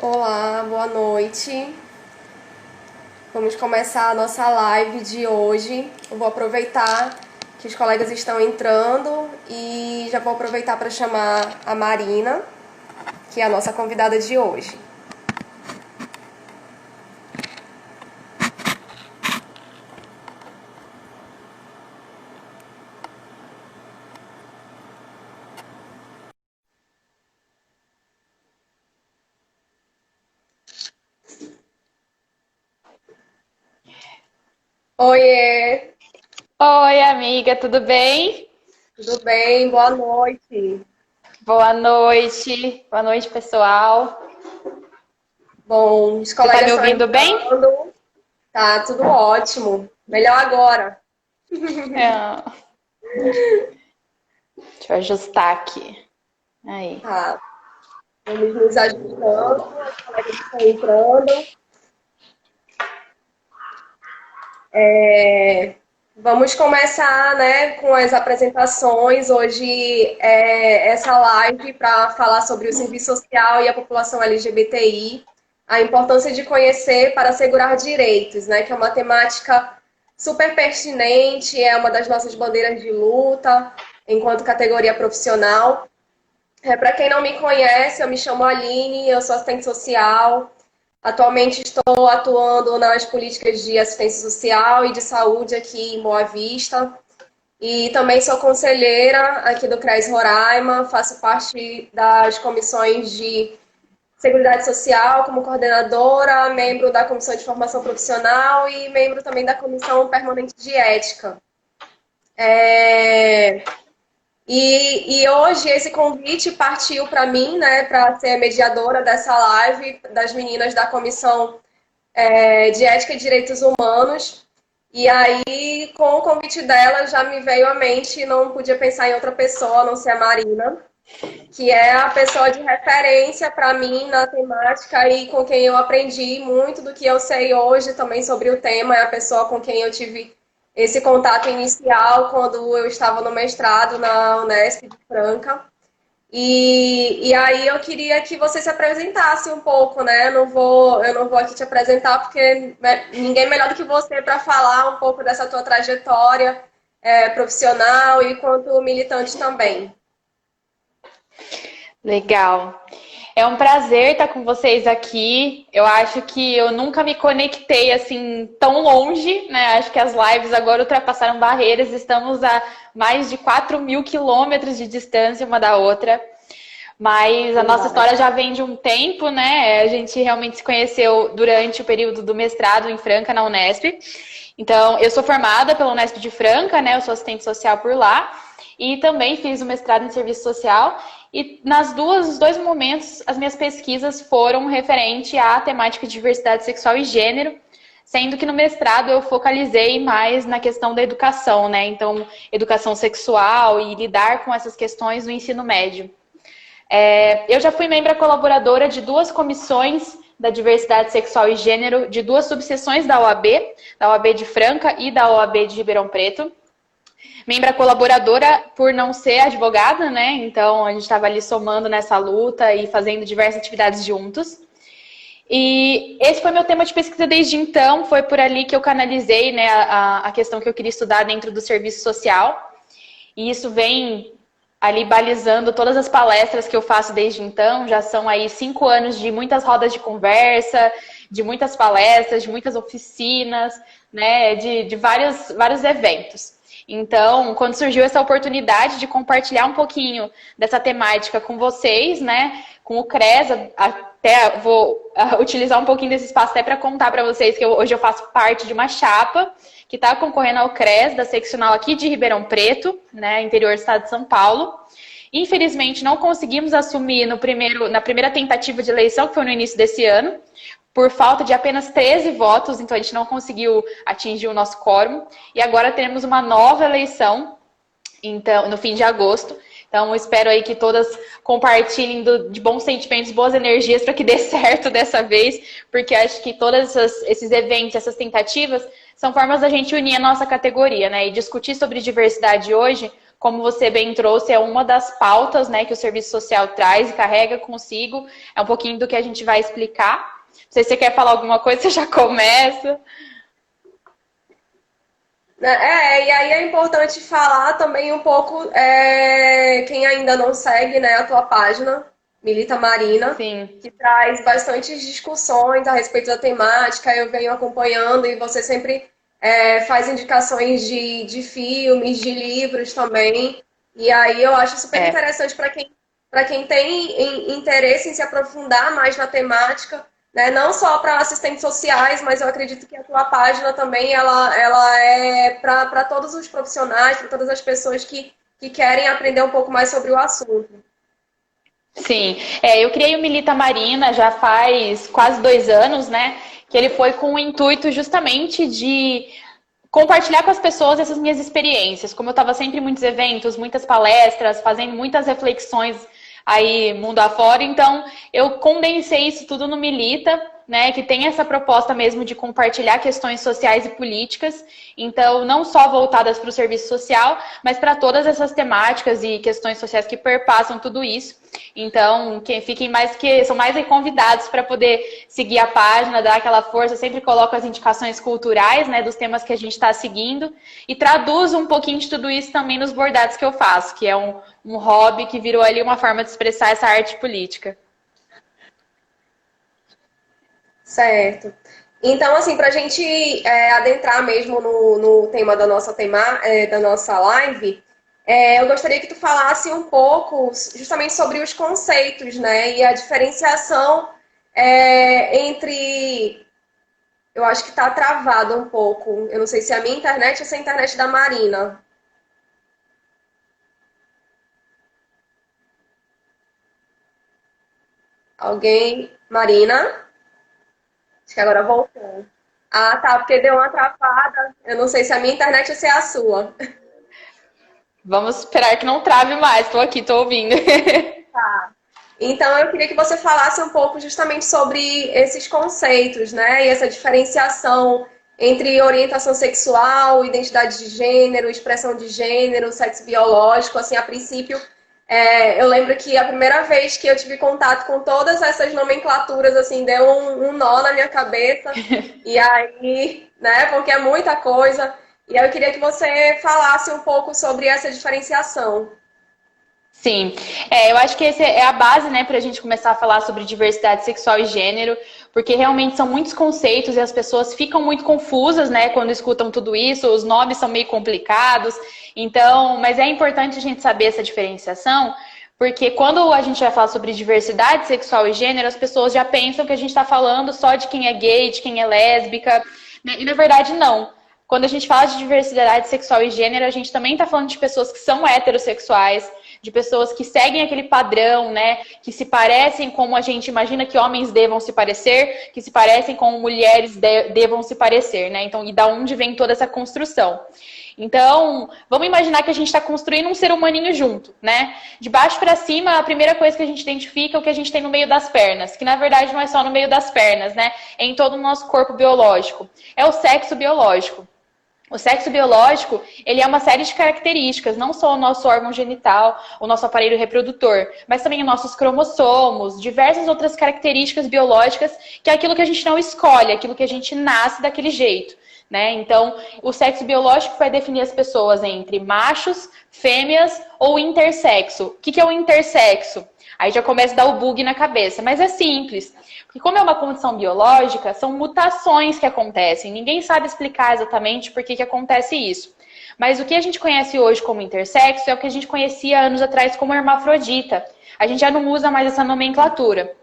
Olá, boa noite. Vamos começar a nossa live de hoje. Eu vou aproveitar que os colegas estão entrando e já vou aproveitar para chamar a Marina, que é a nossa convidada de hoje. Oiê, Oi, amiga, tudo bem? tudo bem? Boa noite. Boa noite. Boa noite, pessoal. Bom, os Você tá colegas me estão ouvindo bem? entrando. Tá tudo ótimo. Melhor agora. É, deixa eu ajustar aqui. Aí. Tá, vamos nos ajustando. Os colegas estão entrando. Vamos começar, né, com as apresentações. Hoje é essa live para falar sobre o serviço social e a população LGBTI, a importância de conhecer para assegurar direitos, né, que é uma temática super pertinente, é uma das nossas bandeiras de luta enquanto categoria profissional. Para quem não me conhece, eu me chamo Aline, eu sou assistente social. Atualmente estou atuando nas políticas de assistência social e de saúde aqui em Boa Vista. E também sou conselheira aqui do CRES Roraima, faço parte das comissões de Seguridade Social como coordenadora, membro da Comissão de Formação Profissional e membro também da Comissão Permanente de Ética. É... E hoje esse convite partiu para mim, né, para ser mediadora dessa live das meninas da Comissão de Ética e Direitos Humanos. E aí, com o convite dela, já me veio à mente, não podia pensar em outra pessoa, a não ser a Marina, que é a pessoa de referência para mim na temática e com quem eu aprendi muito do que eu sei hoje também sobre o tema. É a pessoa com quem eu tive esse contato inicial quando eu estava no mestrado na Unesp de Franca. E aí eu queria que você se apresentasse um pouco, né? Eu não vou aqui te apresentar porque né, ninguém melhor do que você para falar um pouco dessa tua trajetória profissional e quanto militante também. Legal. É um prazer estar com vocês aqui. Eu acho que eu nunca me conectei assim tão longe, né? Acho que as lives agora ultrapassaram barreiras. Estamos a mais de 4.000 quilômetros de distância uma da outra. Mas a nossa Verdade. história já vem de um tempo, né? A gente realmente se conheceu durante o período do mestrado em Franca, na Unesp. Então, eu sou formada pela Unesp de Franca, né? Eu sou assistente social por lá. E também fiz o mestrado em serviço social. E nos dois momentos, as minhas pesquisas foram referente à temática de diversidade sexual e gênero, sendo que no mestrado eu focalizei mais na questão da educação, né? Então, educação sexual e lidar com essas questões no ensino médio. Eu já fui membro colaboradora de duas comissões da diversidade sexual e gênero, de duas subseções da OAB de Franca e da OAB de Ribeirão Preto. Membra colaboradora por não ser advogada, né? Então a gente estava ali somando nessa luta e fazendo diversas atividades juntos. E esse foi meu tema de pesquisa desde então, foi por ali que eu canalizei, né, a questão que eu queria estudar dentro do serviço social. E isso vem ali balizando todas as palestras que eu faço desde então. Já são aí 5 anos de muitas rodas de conversa, de muitas palestras, de muitas oficinas, né, de vários eventos. Então, quando surgiu essa oportunidade de compartilhar um pouquinho dessa temática com vocês, né, com o CRES, até vou utilizar um pouquinho desse espaço até para contar para vocês que hoje eu faço parte de uma chapa que está concorrendo ao CRES da seccional aqui de Ribeirão Preto, né, interior do estado de São Paulo. Infelizmente, não conseguimos assumir na primeira tentativa de eleição, que foi no início desse ano, por falta de apenas 13 votos, então a gente não conseguiu atingir o nosso quórum. E agora teremos uma nova eleição, então, no fim de agosto. Então, espero aí que todas compartilhem de bons sentimentos, boas energias para que dê certo dessa vez, porque acho que todos esses eventos, essas tentativas, são formas da gente unir a nossa categoria, né? E discutir sobre diversidade hoje como você bem trouxe, é uma das pautas, né, que o serviço social traz e carrega consigo. É um pouquinho do que a gente vai explicar. Não sei se você quer falar alguma coisa, você já começa. E aí é importante falar também um pouco, quem ainda não segue, né, a tua página, Milita Marina, Sim. que traz bastantes discussões a respeito da temática, eu venho acompanhando e você sempre faz indicações de filmes, de livros também, e aí eu acho super interessante para quem tem interesse em se aprofundar mais na temática, né? Não só para assistentes sociais, mas eu acredito que a tua página também ela é para todos os profissionais, para todas as pessoas que querem aprender um pouco mais sobre o assunto. Sim, eu criei o Milita Marina já faz quase 2 anos, né? Que ele foi com o intuito justamente de compartilhar com as pessoas essas minhas experiências. Como eu estava sempre em muitos eventos, muitas palestras, fazendo muitas reflexões aí mundo afora, então eu condensei isso tudo no Milita, né, que tem essa proposta mesmo de compartilhar questões sociais e políticas, então não só voltadas para o serviço social, mas para todas essas temáticas e questões sociais que perpassam tudo isso. Então, fiquem são mais convidados para poder seguir a página, dar aquela força. Eu sempre coloco as indicações culturais, né, dos temas que a gente está seguindo e traduzo um pouquinho de tudo isso também nos bordados que eu faço, que é um hobby que virou ali uma forma de expressar essa arte política. Certo. Então, assim, para a gente adentrar mesmo no tema da nossa live, eu gostaria que tu falasse um pouco justamente sobre os conceitos, né? E a diferenciação entre... Eu acho que está travado um pouco. Eu não sei se é a minha internet ou se é a internet da Marina. Alguém? Marina? Acho que agora voltou. Ah, tá, porque deu uma travada. Eu não sei se é a minha internet ou se é a sua. Vamos esperar que não trave mais. Estou aqui, estou ouvindo. Tá. Então, eu queria que você falasse um pouco justamente sobre esses conceitos, né? E essa diferenciação entre orientação sexual, identidade de gênero, expressão de gênero, sexo biológico. Assim, a princípio, eu lembro que a primeira vez que eu tive contato com todas essas nomenclaturas, assim, deu um nó na minha cabeça. E aí, né? Porque é muita coisa. E aí eu queria que você falasse um pouco sobre essa diferenciação. Sim, eu acho que essa é a base, né, para a gente começar a falar sobre diversidade sexual e gênero, porque realmente são muitos conceitos e as pessoas ficam muito confusas, né, quando escutam tudo isso, os nomes são meio complicados, então, mas é importante a gente saber essa diferenciação, porque quando a gente vai falar sobre diversidade sexual e gênero, as pessoas já pensam que a gente está falando só de quem é gay, de quem é lésbica, né, e na verdade não. Quando a gente fala de diversidade sexual e gênero, a gente também está falando de pessoas que são heterossexuais, de pessoas que seguem aquele padrão, né? Que se parecem como a gente imagina que homens devam se parecer, que se parecem como mulheres devam se parecer, né? Então, e da onde vem toda essa construção? Então, vamos imaginar que a gente está construindo um ser humaninho junto, né? De baixo para cima, a primeira coisa que a gente identifica é o que a gente tem no meio das pernas, que na verdade não é só no meio das pernas, né? É em todo o nosso corpo biológico. É o sexo biológico. O sexo biológico, ele é uma série de características, não só o nosso órgão genital, o nosso aparelho reprodutor, mas também os nossos cromossomos, diversas outras características biológicas, que é aquilo que a gente não escolhe, aquilo que a gente nasce daquele jeito, né? Então, o sexo biológico vai definir as pessoas entre machos, fêmeas ou intersexo. O que é o intersexo? Aí já começa a dar o bug na cabeça, mas é simples. Porque como é uma condição biológica, são mutações que acontecem. Ninguém sabe explicar exatamente por que acontece isso. Mas o que a gente conhece hoje como intersexo é o que a gente conhecia anos atrás como hermafrodita. A gente já não usa mais essa nomenclatura.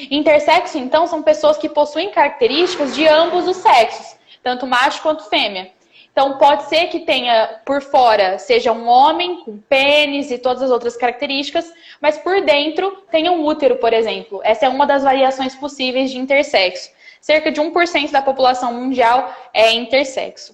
Intersexo, então, são pessoas que possuem características de ambos os sexos, tanto macho quanto fêmea. Então, pode ser que tenha por fora, seja um homem com pênis e todas as outras características, mas por dentro tenha um útero, por exemplo. Essa é uma das variações possíveis de intersexo. Cerca de 1% da população mundial é intersexo.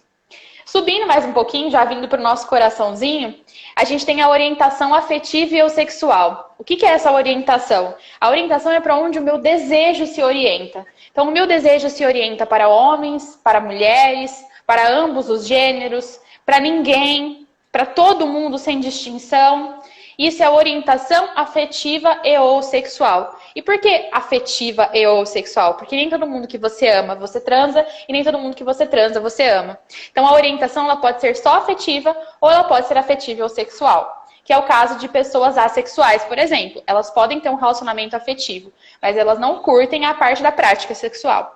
Subindo mais um pouquinho, já vindo para o nosso coraçãozinho, a gente tem a orientação afetiva e ou sexual. O que é essa orientação? A orientação é para onde o meu desejo se orienta. Então, o meu desejo se orienta para homens, para mulheres, para ambos os gêneros, para ninguém, para todo mundo sem distinção. Isso é orientação afetiva e ou sexual. E por que afetiva e ou sexual? Porque nem todo mundo que você ama, você transa, e nem todo mundo que você transa, você ama. Então a orientação ela pode ser só afetiva ou ela pode ser afetiva ou sexual. Que é o caso de pessoas assexuais, por exemplo. Elas podem ter um relacionamento afetivo, mas elas não curtem a parte da prática sexual.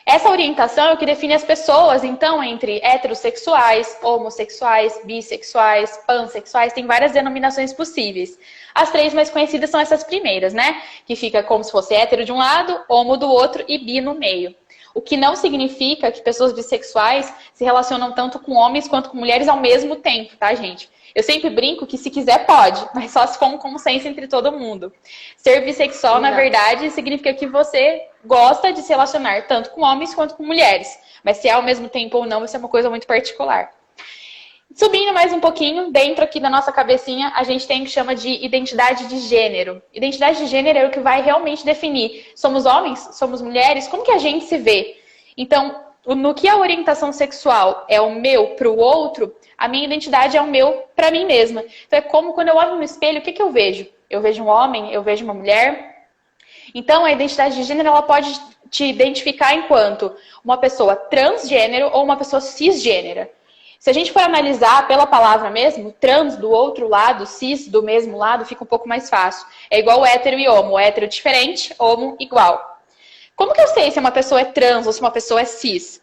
Essa orientação é o que define as pessoas, então, entre heterossexuais, homossexuais, bissexuais, pansexuais, tem várias denominações possíveis. As 3 mais conhecidas são essas primeiras, né? Que fica como se fosse hétero de um lado, homo do outro e bi no meio. O que não significa que pessoas bissexuais se relacionam tanto com homens quanto com mulheres ao mesmo tempo, tá, gente? Eu sempre brinco que se quiser pode, mas só se for um consenso entre todo mundo. Ser bissexual, na verdade, significa que você gosta de se relacionar tanto com homens quanto com mulheres. Mas se é ao mesmo tempo ou não, isso é uma coisa muito particular. Subindo mais um pouquinho, dentro aqui da nossa cabecinha, a gente tem o que chama de identidade de gênero. Identidade de gênero é o que vai realmente definir. Somos homens? Somos mulheres? Como que a gente se vê? Então, no que a orientação sexual é o meu para o outro, a minha identidade é o meu para mim mesma. Então é como quando eu olho no espelho, o que eu vejo? Eu vejo um homem, eu vejo uma mulher. Então a identidade de gênero ela pode te identificar enquanto uma pessoa transgênero ou uma pessoa cisgênera. Se a gente for analisar pela palavra mesmo, trans do outro lado, cis do mesmo lado, fica um pouco mais fácil. É igual hétero e homo. Hétero diferente, homo igual. Como que eu sei se uma pessoa é trans ou se uma pessoa é cis?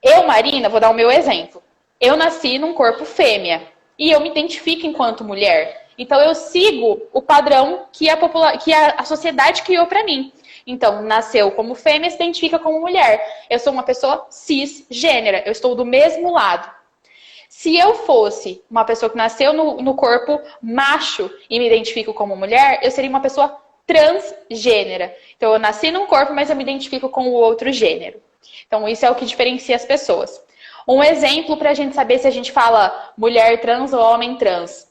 Eu, Marina, vou dar o meu exemplo. Eu nasci num corpo fêmea e eu me identifico enquanto mulher. Então eu sigo o padrão que a sociedade criou pra mim. Então, nasceu como fêmea, se identifica como mulher. Eu sou uma pessoa cisgênera, eu estou do mesmo lado. Se eu fosse uma pessoa que nasceu no corpo macho e me identifico como mulher, eu seria uma pessoa transgênera. Então eu nasci num corpo, mas eu me identifico com o outro gênero. Então isso é o que diferencia as pessoas. Um exemplo para a gente saber se a gente fala mulher trans ou homem trans.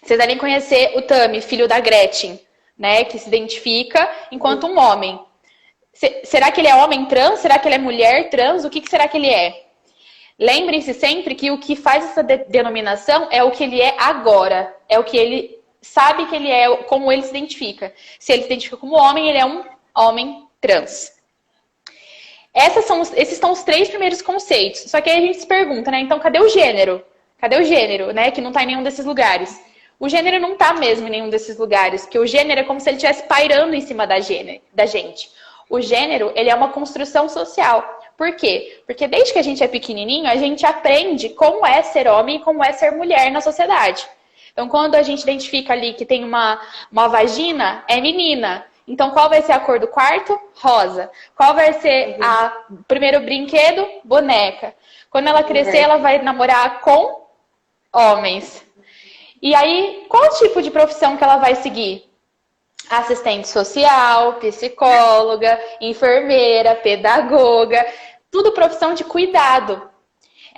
Vocês devem conhecer o Tami, filho da Gretchen, né? Que se identifica enquanto um homem. Será que ele é homem trans? Será que ele é mulher trans? O que será que ele é? Lembrem-se sempre que o que faz essa denominação é o que ele é agora. É o que ele sabe que ele é, como ele se identifica. Se ele se identifica como homem, ele é um homem trans. Esses são os 3 primeiros conceitos. Só que aí a gente se pergunta, né? Então, cadê o gênero? Cadê o gênero, né? Que não está em nenhum desses lugares. O gênero não está mesmo em nenhum desses lugares. Porque o gênero é como se ele estivesse pairando em cima da gente. O gênero, ele é uma construção social. Por quê? Porque desde que a gente é pequenininho, a gente aprende como é ser homem e como é ser mulher na sociedade. Então, quando a gente identifica ali que tem uma vagina, é menina. Então, qual vai ser a cor do quarto? Rosa. Qual vai ser o primeiro brinquedo? Boneca. Quando ela crescer, ela vai namorar com homens. E aí, qual tipo de profissão que ela vai seguir? Assistente social, psicóloga, enfermeira, pedagoga. Tudo profissão de cuidado.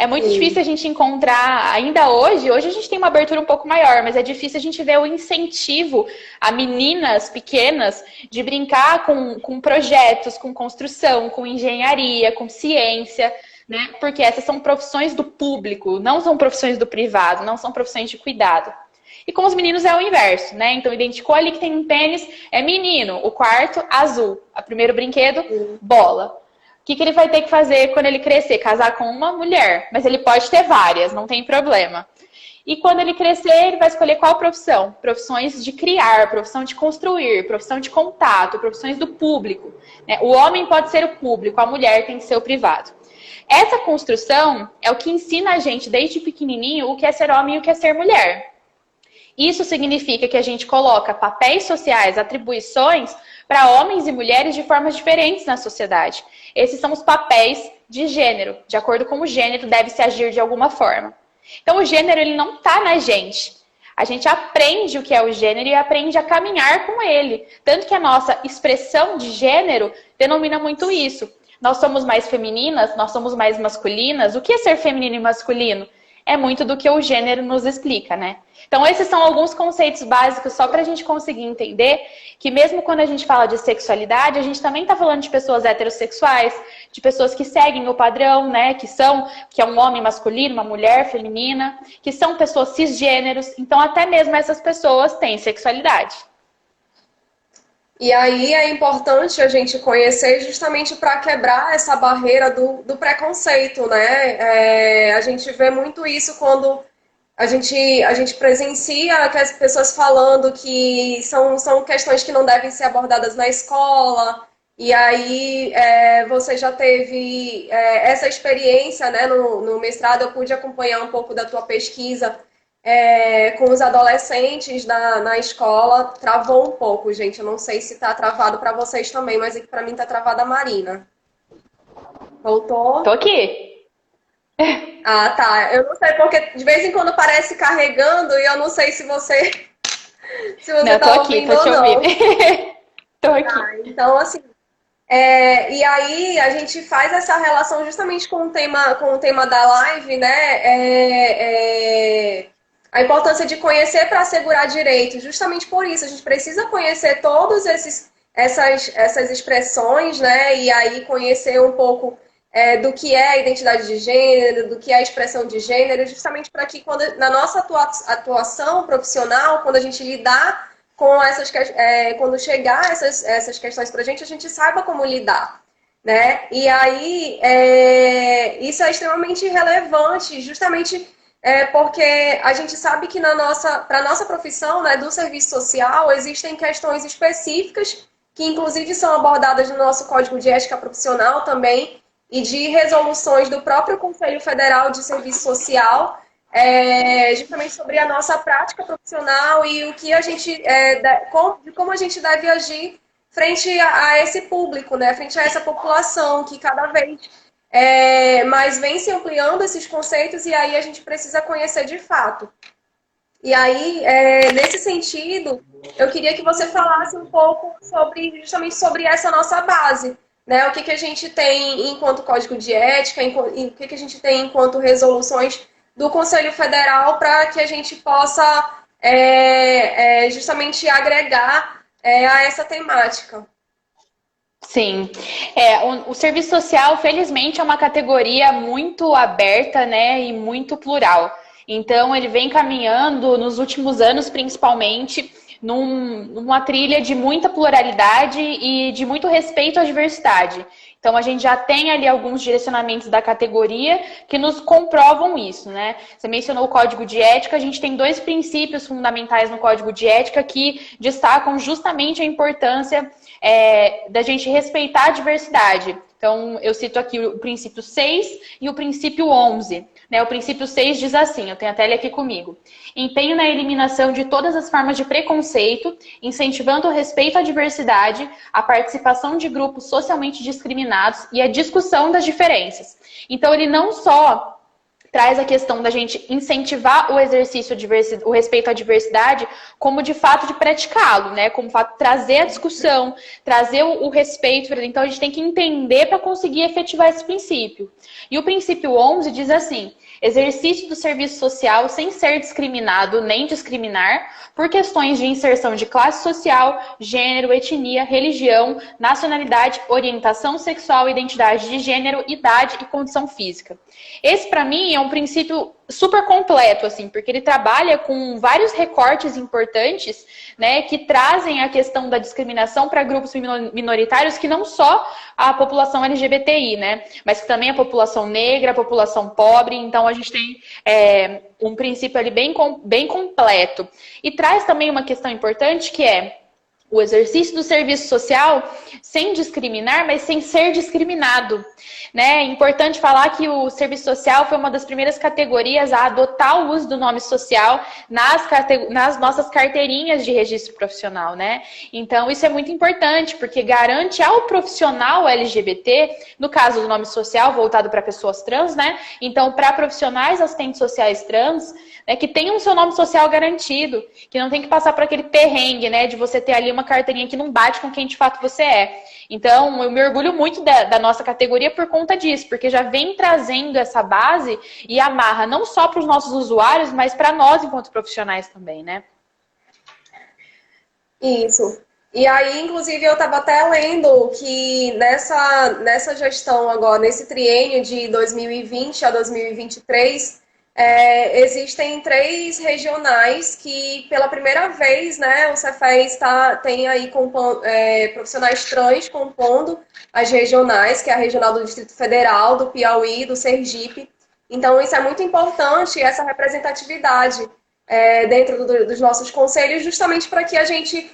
É muito difícil a gente encontrar, ainda hoje a gente tem uma abertura um pouco maior, mas é difícil a gente ver o incentivo a meninas pequenas de brincar com projetos, com construção, com engenharia, com ciência, né? Porque essas são profissões do público, não são profissões do privado, não são profissões de cuidado. E com os meninos é o inverso, né? Então identificou ali que tem um tênis, é menino, o quarto azul, o primeiro brinquedo, bola. O que ele vai ter que fazer quando ele crescer? Casar com uma mulher. Mas ele pode ter várias, não tem problema. E quando ele crescer, ele vai escolher qual profissão? Profissões de criar, profissão de construir, profissão de contato, profissões do público. O homem pode ser o público, a mulher tem que ser o privado. Essa construção é o que ensina a gente, desde pequenininho, o que é ser homem e o que é ser mulher. Isso significa que a gente coloca papéis sociais, atribuições para homens e mulheres de formas diferentes na sociedade. Esses são os papéis de gênero. De acordo com o gênero, deve se agir de alguma forma. Então, o gênero ele não está na gente. A gente aprende o que é o gênero e aprende a caminhar com ele. Tanto que a nossa expressão de gênero denomina muito isso. Nós somos mais femininas, nós somos mais masculinas. O que é ser feminino e masculino? é muito do que o gênero nos explica, né? Então, esses são alguns conceitos básicos só para a gente conseguir entender que mesmo quando a gente fala de sexualidade, a gente também está falando de pessoas heterossexuais, de pessoas que seguem o padrão, né? Que é um homem masculino, uma mulher feminina, que são pessoas cisgêneros. Então, até mesmo essas pessoas têm sexualidade. E aí é importante a gente conhecer justamente para quebrar essa barreira do preconceito, né? A gente vê muito isso quando a gente presencia que as pessoas falando que são questões que não devem ser abordadas na escola. E aí você já teve essa experiência, né? No mestrado eu pude acompanhar um pouco da tua pesquisa com os adolescentes na escola. Travou um pouco, gente. Eu não sei se está travado para vocês também, mas é que para mim está travada a Marina. Voltou? Tô aqui. Ah, tá. Eu não sei porque de vez em quando parece carregando e eu não sei se você Não, tá tô aqui, ouvindo tô te ou não. ouvindo. Tô aqui. Tá, então, assim, e aí a gente faz essa relação justamente com o tema da live, né? A importância de conhecer para assegurar direitos. Justamente por isso, a gente precisa conhecer todas essas expressões, né? E aí conhecer um pouco do que é a identidade de gênero, do que é a expressão de gênero, justamente para que na nossa atuação profissional, quando a gente lidar com quando chegar essas questões para a gente saiba como lidar, né? E aí isso é extremamente relevante, justamente porque a gente sabe que para a nossa profissão, né, do serviço social, existem questões específicas que inclusive são abordadas no nosso Código de Ética Profissional também, e de resoluções do próprio Conselho Federal de Serviço Social, justamente sobre a nossa prática profissional e o que a gente, como a gente deve agir frente a esse público, né? Frente a essa população que cada vez mais vem se ampliando esses conceitos e aí a gente precisa conhecer de fato. E aí, nesse sentido, eu queria que você falasse um pouco justamente sobre essa nossa base, né? O que a gente tem enquanto código de ética, o que a gente tem enquanto resoluções do Conselho Federal para que a gente possa justamente agregar a essa temática. Sim. O serviço social, felizmente, é uma categoria muito aberta, né, e muito plural. Então, ele vem caminhando nos últimos anos, principalmente, numa trilha de muita pluralidade e de muito respeito à diversidade. Então, a gente já tem ali alguns direcionamentos da categoria que nos comprovam isso, né? Você mencionou o Código de Ética, a gente tem 2 princípios fundamentais no Código de Ética que destacam justamente a importância da gente respeitar a diversidade. Então, eu cito aqui o princípio 6 e o princípio 11. Né? O princípio 6 diz assim, eu tenho até ele aqui comigo. Empenho na eliminação de todas as formas de preconceito, incentivando o respeito à diversidade, a participação de grupos socialmente discriminados e a discussão das diferenças. Então, ele não só traz a questão da gente incentivar o exercício, o respeito à diversidade, como de fato de praticá-lo, né? Como fato trazer a discussão, trazer o respeito. Então, a gente tem que entender para conseguir efetivar esse princípio. E o princípio 11 diz assim: exercício do serviço social sem ser discriminado nem discriminar por questões de inserção de classe social, gênero, etnia, religião, nacionalidade, orientação sexual, identidade de gênero, idade e condição física. Esse, para mim, é um princípio super completo, assim, porque ele trabalha com vários recortes importantes, né, que trazem a questão da discriminação para grupos minoritários, que não só a população LGBTI, né, mas que também a população negra, a população pobre. Então, a gente tem um princípio ali bem completo. E traz também uma questão importante, que é o exercício do serviço social sem discriminar, mas sem ser discriminado. Né? É importante falar que o serviço social foi uma das primeiras categorias a adotar o uso do nome social nas nossas carteirinhas de registro profissional. Né? Então, isso é muito importante, porque garante ao profissional LGBT, no caso do nome social voltado para pessoas trans, né? Então, para profissionais assistentes sociais trans, que tenham o seu nome social garantido, que não tem que passar por aquele perrengue, né, de você ter ali uma carteirinha que não bate com quem de fato você é. Então, eu me orgulho muito da nossa categoria por conta disso, porque já vem trazendo essa base e amarra não só para os nossos usuários, mas para nós enquanto profissionais também, né? Isso. E aí, inclusive, eu estava até lendo que nessa gestão agora, nesse triênio de 2020 a 2023, existem 3 regionais que, pela primeira vez, né, o Cefez tem aí profissionais trans compondo as regionais, que é a regional do Distrito Federal, do Piauí, do Sergipe. Então, isso é muito importante, essa representatividade dentro dos nossos conselhos, justamente para que a gente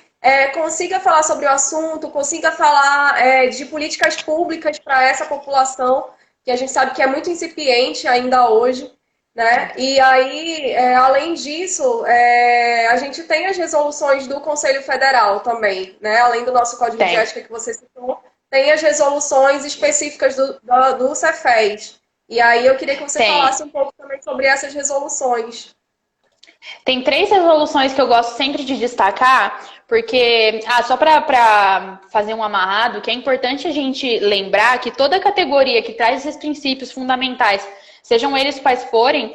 consiga falar sobre o assunto, consiga falar de políticas públicas para essa população, que a gente sabe que é muito incipiente ainda hoje, né? E aí, além disso, a gente tem as resoluções do Conselho Federal também, né? Além do nosso Código de Ética que você citou, tem as resoluções específicas do Cefez. E aí eu queria que você falasse um pouco também sobre essas resoluções. Tem 3 resoluções que eu gosto sempre de destacar, porque, só para fazer um amarrado, que é importante a gente lembrar que toda categoria que traz esses princípios fundamentais, sejam eles quais forem,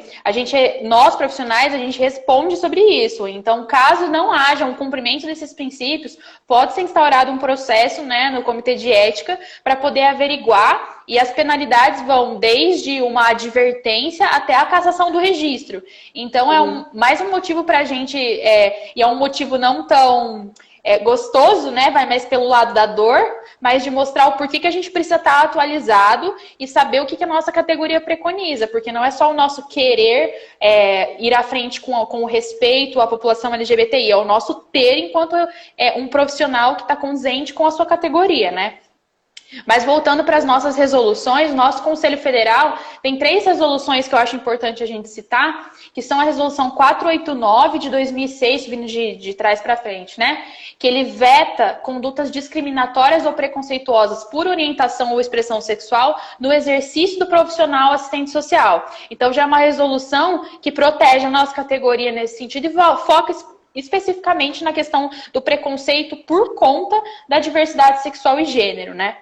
nós profissionais, a gente responde sobre isso. Então, caso não haja um cumprimento desses princípios, pode ser instaurado um processo, né, no Comitê de Ética para poder averiguar, e as penalidades vão desde uma advertência até a cassação do registro. Então, mais um motivo para a gente, e é um motivo não tão gostoso, né? Vai mais pelo lado da dor, mas de mostrar o porquê que a gente precisa estar atualizado e saber o que a nossa categoria preconiza, porque não é só o nosso querer ir à frente com o respeito à população LGBTI, é o nosso ter enquanto um profissional que está condizente com a sua categoria, né? Mas voltando para as nossas resoluções, nosso Conselho Federal tem 3 resoluções que eu acho importante a gente citar, que são a resolução 489 de 2006, vindo de trás para frente, né? Que ele veta condutas discriminatórias ou preconceituosas por orientação ou expressão sexual no exercício do profissional assistente social. Então já é uma resolução que protege a nossa categoria nesse sentido e foca especificamente na questão do preconceito por conta da diversidade sexual e gênero, né?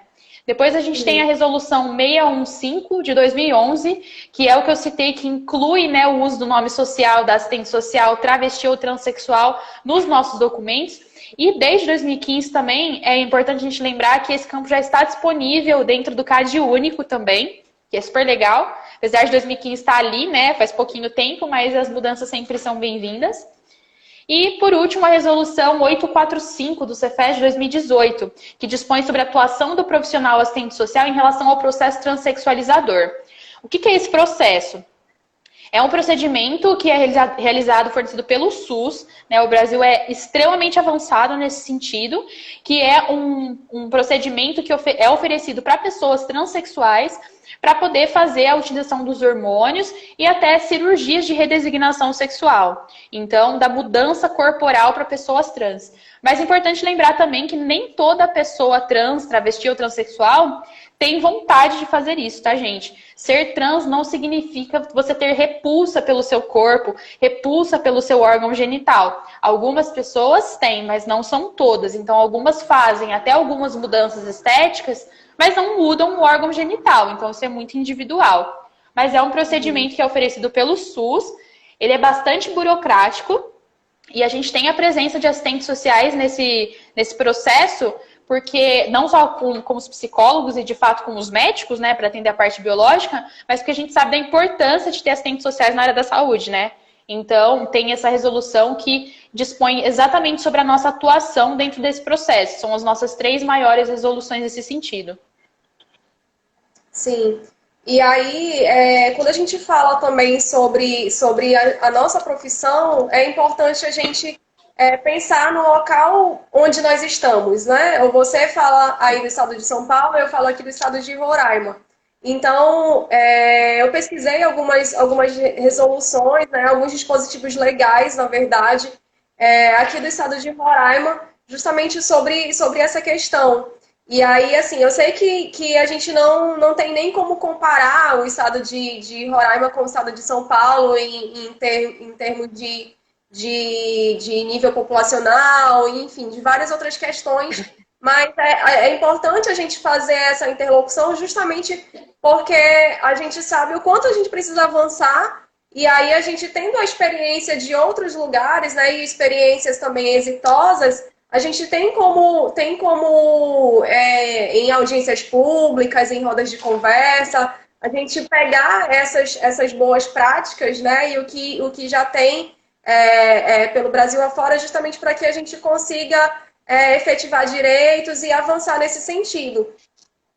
Depois a gente tem a resolução 615 de 2011, que é o que eu citei, que inclui, né, o uso do nome social, da assistente social, travesti ou transexual nos nossos documentos. E desde 2015 também é importante a gente lembrar que esse campo já está disponível dentro do CAD único também, que é super legal. Apesar de 2015 estar ali, né, faz pouquinho tempo, mas as mudanças sempre são bem-vindas. E, por último, a resolução 845 do Cefez de 2018, que dispõe sobre a atuação do profissional assistente social em relação ao processo transexualizador. O que é esse processo? É um procedimento que é fornecido pelo SUS, né? O Brasil é extremamente avançado nesse sentido, que é um procedimento que é oferecido para pessoas transexuais para poder fazer a utilização dos hormônios e até cirurgias de redesignação sexual. Então, da mudança corporal para pessoas trans. Mas é importante lembrar também que nem toda pessoa trans, travesti ou transexual tem vontade de fazer isso, tá, gente? Ser trans não significa você ter repulsa pelo seu corpo, repulsa pelo seu órgão genital. Algumas pessoas têm, mas não são todas. Então, algumas fazem até algumas mudanças estéticas, mas não mudam o órgão genital. Então, isso é muito individual. Mas é um procedimento que é oferecido pelo SUS. Ele é bastante burocrático. E a gente tem a presença de assistentes sociais nesse processo, porque não só com os psicólogos e, de fato, com os médicos, né, para atender a parte biológica, mas porque a gente sabe da importância de ter assistentes sociais na área da saúde, né? Então, tem essa resolução que dispõe exatamente sobre a nossa atuação dentro desse processo. São as nossas 3 maiores resoluções nesse sentido. Sim. E aí, quando a gente fala também sobre a nossa profissão, é importante a gente pensar no local onde nós estamos, né? Ou você fala aí do estado de São Paulo, eu falo aqui do estado de Roraima. Então, eu pesquisei algumas resoluções, né, alguns dispositivos legais, na verdade, aqui do estado de Roraima, justamente sobre essa questão. E aí, assim, eu sei que a gente não tem nem como comparar o estado de Roraima com o estado de São Paulo em termos de nível populacional, enfim, de várias outras questões, mas é importante a gente fazer essa interlocução justamente porque a gente sabe o quanto a gente precisa avançar, e aí a gente tendo a experiência de outros lugares, né, e experiências também exitosas, a gente em audiências públicas, em rodas de conversa, a gente pegar essas boas práticas, né, e o que já tem pelo Brasil afora, justamente para que a gente consiga efetivar direitos e avançar nesse sentido.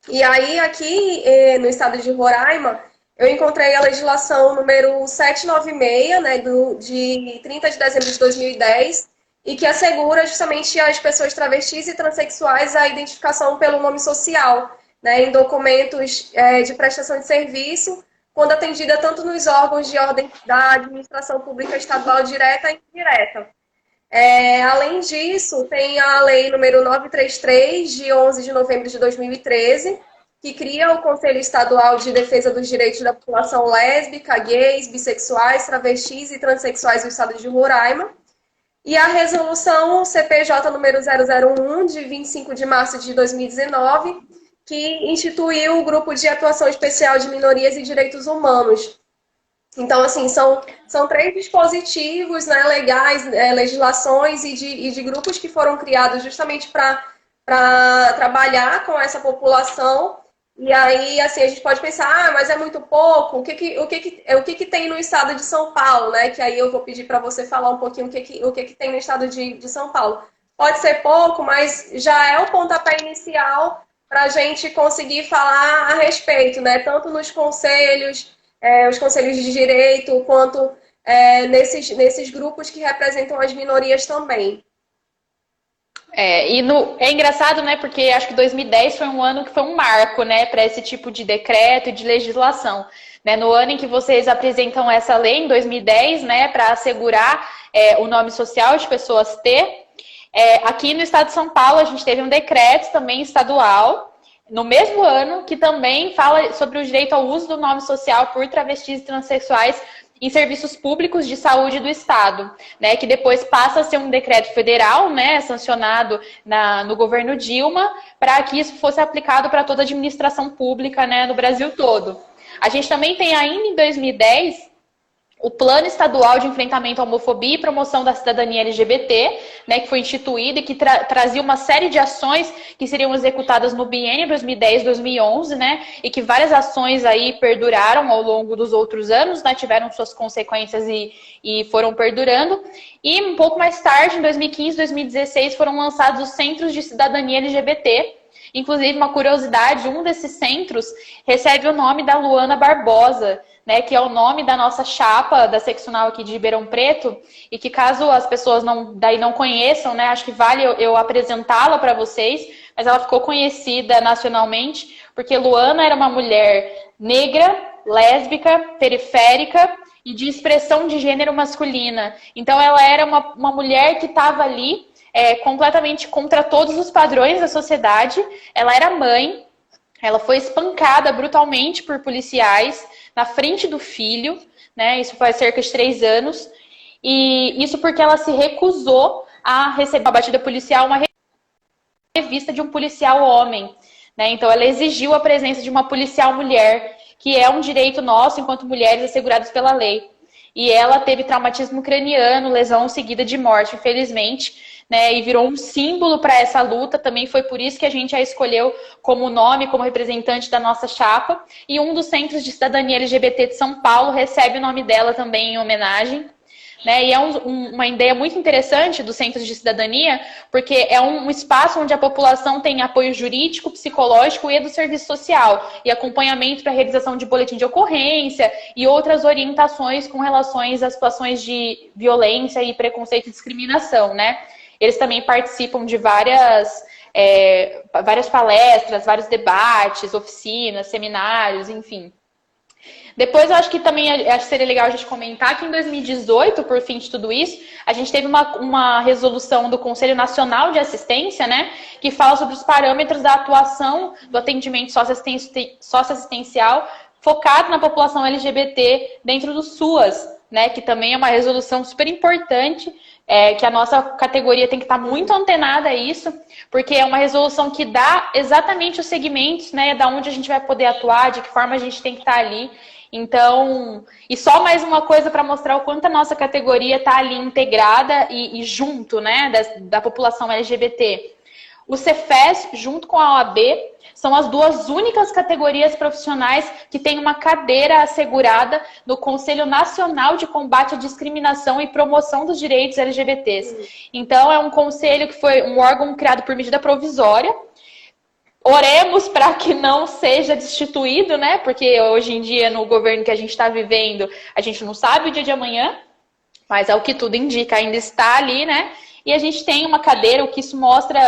E aí, aqui no estado de Roraima, eu encontrei a legislação número 796, né, de 30 de dezembro de 2010, e que assegura justamente às pessoas travestis e transexuais a identificação pelo nome social, né, em documentos de prestação de serviço, quando atendida tanto nos órgãos de ordem da administração pública estadual direta e indireta. Além disso, tem a lei número 933, de 11 de novembro de 2013, que cria o Conselho Estadual de Defesa dos Direitos da População Lésbica, Gays, Bissexuais, Travestis e Transsexuais do Estado de Roraima. E a resolução CPJ número 001, de 25 de março de 2019, que instituiu o Grupo de Atuação Especial de Minorias e Direitos Humanos. Então, assim, são 3 dispositivos, né, legais, legislações e de grupos que foram criados justamente para trabalhar com essa população. E aí, assim, a gente pode pensar, mas é muito pouco, o que tem no estado de São Paulo, né? Que aí eu vou pedir para você falar um pouquinho o que tem no estado de São Paulo. Pode ser pouco, mas já é o pontapé inicial para a gente conseguir falar a respeito, né? Tanto nos conselhos, os conselhos de direito, quanto nesses grupos que representam as minorias também. É engraçado, né? Porque acho que 2010 foi um ano que foi um marco, né, para esse tipo de decreto e de legislação. Né? No ano em que vocês apresentam essa lei, em 2010, né, para assegurar o nome social de pessoas T, aqui no estado de São Paulo a gente teve um decreto também estadual, no mesmo ano, que também fala sobre o direito ao uso do nome social por travestis e transexuais em serviços públicos de saúde do Estado, né, que depois passa a ser um decreto federal, né, sancionado no governo Dilma, para que isso fosse aplicado para toda a administração pública, né, no Brasil todo. A gente também tem ainda em 2010 o Plano Estadual de Enfrentamento à Homofobia e Promoção da Cidadania LGBT, né, que foi instituído e que trazia uma série de ações que seriam executadas no biênio 2010-2011, né, e que várias ações aí perduraram ao longo dos outros anos, né, tiveram suas consequências e foram perdurando. E um pouco mais tarde, em 2015, 2016, foram lançados os Centros de Cidadania LGBT. Inclusive, uma curiosidade, um desses centros recebe o nome da Luana Barbosa, né, que é o nome da nossa chapa da seccional aqui de Ribeirão Preto, e que caso as pessoas não conheçam, né, acho que vale eu apresentá-la para vocês, mas ela ficou conhecida nacionalmente porque Luana era uma mulher negra, lésbica, periférica e de expressão de gênero masculina. Então ela era uma mulher que estava ali completamente contra todos os padrões da sociedade. Ela era mãe, ela foi espancada brutalmente por policiais na frente do filho, né? Isso faz cerca de 3 anos. E isso porque ela se recusou a receber a batida policial, uma revista de um policial homem, né? Então ela exigiu a presença de uma policial mulher, que é um direito nosso enquanto mulheres assegurados pela lei. E ela teve traumatismo craniano, lesão seguida de morte, infelizmente, né, e virou um símbolo para essa luta. Também foi por isso que a gente a escolheu como nome, como representante da nossa chapa. E um dos centros de cidadania LGBT de São Paulo recebe o nome dela também em homenagem. Né, e é uma ideia muito interessante dos centros de cidadania, porque é um espaço onde a população tem apoio jurídico, psicológico e do serviço social, e acompanhamento para a realização de boletim de ocorrência e outras orientações com relações a situações de violência e preconceito e discriminação, né? Eles também participam de várias palestras, vários debates, oficinas, seminários, enfim. Depois, eu acho que também acho que seria legal a gente comentar que em 2018, por fim de tudo isso, a gente teve uma resolução do Conselho Nacional de Assistência, né, que fala sobre os parâmetros da atuação do atendimento socioassistencial focado na população LGBT dentro do SUAS, né, que também é uma resolução super importante, que a nossa categoria tem que estar muito antenada a isso, porque é uma resolução que dá exatamente os segmentos, né, da onde a gente vai poder atuar, de que forma a gente tem que estar ali. Então, e só mais uma coisa para mostrar o quanto a nossa categoria está ali integrada e junto, né, da população LGBT. O Cefes, junto com a OAB, são as duas únicas categorias profissionais que têm uma cadeira assegurada no Conselho Nacional de Combate à Discriminação e Promoção dos Direitos LGBTs. Então, é um conselho que foi um órgão criado por medida provisória. Oremos para que não seja destituído, né? Porque hoje em dia, no governo que a gente está vivendo, a gente não sabe o dia de amanhã, mas ao que tudo indica, ainda está ali, né? E a gente tem uma cadeira, o que isso mostra,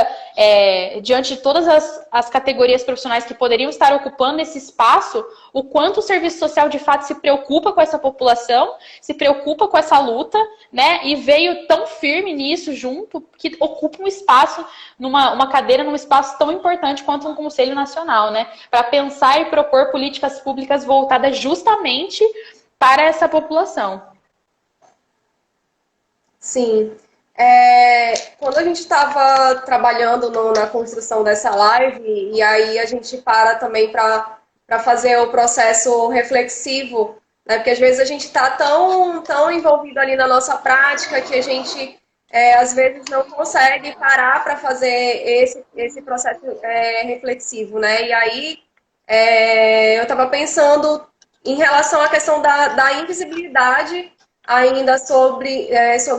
diante de todas as categorias profissionais que poderiam estar ocupando esse espaço, o quanto o serviço social de fato se preocupa com essa população, se preocupa com essa luta, né? E veio tão firme nisso junto, que ocupa um espaço, uma cadeira num espaço tão importante quanto um Conselho Nacional, né? Para pensar e propor políticas públicas voltadas justamente para essa população. Sim. Quando a gente estava trabalhando na construção dessa live, e aí a gente para também para fazer o processo reflexivo, né? Porque às vezes a gente está tão envolvido ali na nossa prática que a gente às vezes não consegue parar para fazer esse processo reflexivo, né? E aí eu estava pensando em relação à questão da invisibilidade ainda sobre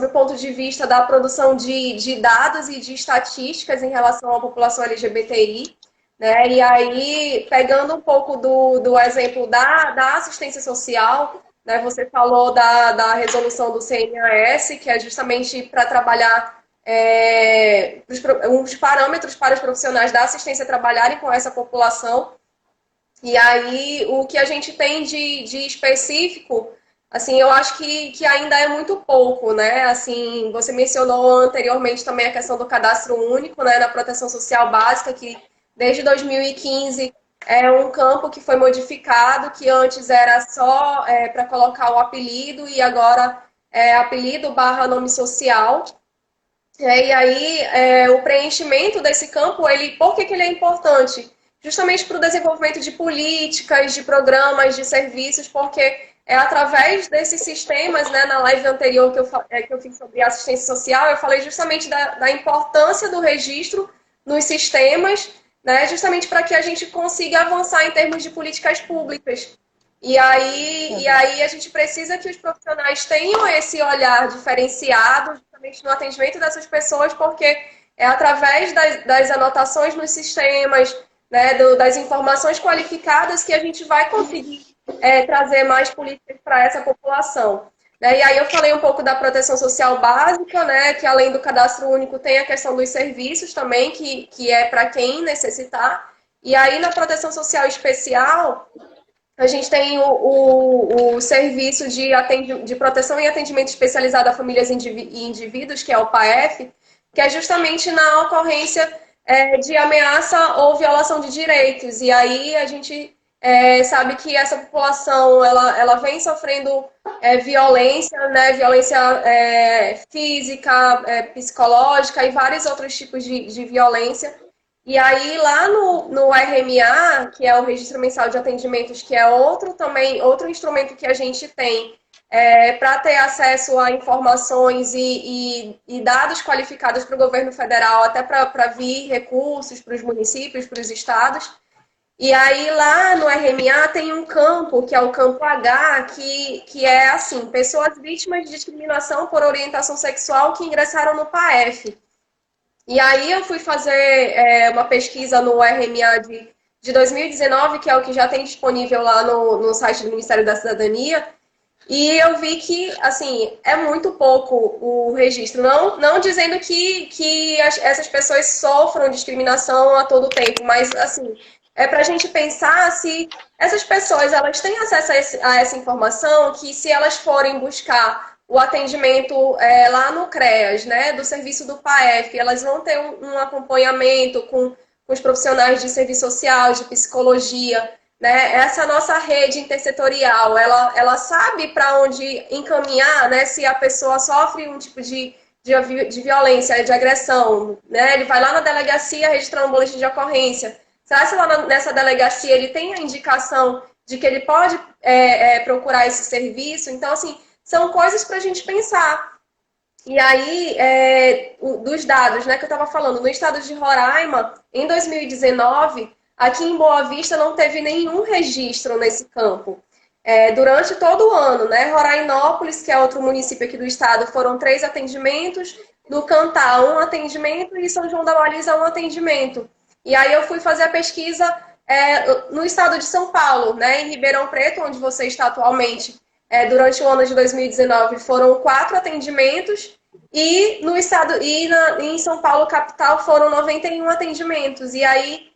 o ponto de vista da produção de dados e de estatísticas em relação à população LGBTI, né? E aí, pegando um pouco do exemplo da assistência social, né? Você falou da resolução do CNAS, que é justamente para trabalhar uns parâmetros para os profissionais da assistência trabalharem com essa população. E aí, o que a gente tem de específico, assim, eu acho que ainda é muito pouco, né? Assim, você mencionou anteriormente também a questão do cadastro único, né, na proteção social básica, que desde 2015 é um campo que foi modificado, que antes era só para colocar o apelido e agora é apelido / nome social. E aí, o preenchimento desse campo, por que ele é importante? Justamente para o desenvolvimento de políticas, de programas, de serviços, porque é através desses sistemas, né, na live anterior que eu fiz sobre assistência social, eu falei justamente da importância do registro nos sistemas, né, justamente para que a gente consiga avançar em termos de políticas públicas. E aí a gente precisa que os profissionais tenham esse olhar diferenciado justamente no atendimento dessas pessoas, porque é através das anotações nos sistemas, né, das informações qualificadas que a gente vai conseguir trazer mais políticas para essa população. Né? E aí eu falei um pouco da proteção social básica, né, que além do cadastro único tem a questão dos serviços também, que é para quem necessitar. E aí na proteção social especial, a gente tem o serviço de proteção e atendimento especializado a famílias e indivíduos, que é o PAEF, que é justamente na ocorrência de ameaça ou violação de direitos. E aí a gente sabe que essa população ela vem sofrendo violência, né? Violência física, psicológica e vários outros tipos de violência. E aí lá no RMA, que é o Registro Mensal de Atendimentos, que é outro instrumento que a gente tem para ter acesso a informações e dados qualificados para o governo federal, até para vir recursos para os municípios, para os estados. E aí lá no RMA tem um campo, que é o campo H, que é assim, pessoas vítimas de discriminação por orientação sexual que ingressaram no PAEF. E aí eu fui fazer uma pesquisa no RMA de 2019, que é o que já tem disponível lá no site do Ministério da Cidadania, e eu vi que, assim, é muito pouco o registro. Não dizendo que essas pessoas sofram discriminação a todo tempo, mas, assim, é para a gente pensar se essas pessoas elas têm acesso a essa informação, que se elas forem buscar o atendimento lá no CREAS, né, do serviço do PAEF, elas vão ter um acompanhamento com os profissionais de serviço social, de psicologia, né? Essa nossa rede intersetorial, ela sabe para onde encaminhar, né? Se a pessoa sofre um tipo de violência, de agressão, né? Ele vai lá na delegacia registrar um boletim de ocorrência. Será que lá nessa delegacia ele tem a indicação de que ele pode procurar esse serviço? Então, assim, são coisas para a gente pensar. E aí, dos dados, né, que eu estava falando, no estado de Roraima, em 2019, aqui em Boa Vista não teve nenhum registro nesse campo. Durante todo o ano, né? Rorainópolis, que é outro município aqui do estado, foram 3 atendimentos, no Cantá 1 atendimento e São João da Baliza 1 atendimento. E aí eu fui fazer a pesquisa no estado de São Paulo, né, em Ribeirão Preto, onde você está atualmente. Durante o ano de 2019 foram 4 atendimentos e no estado em São Paulo capital foram 91 atendimentos. E aí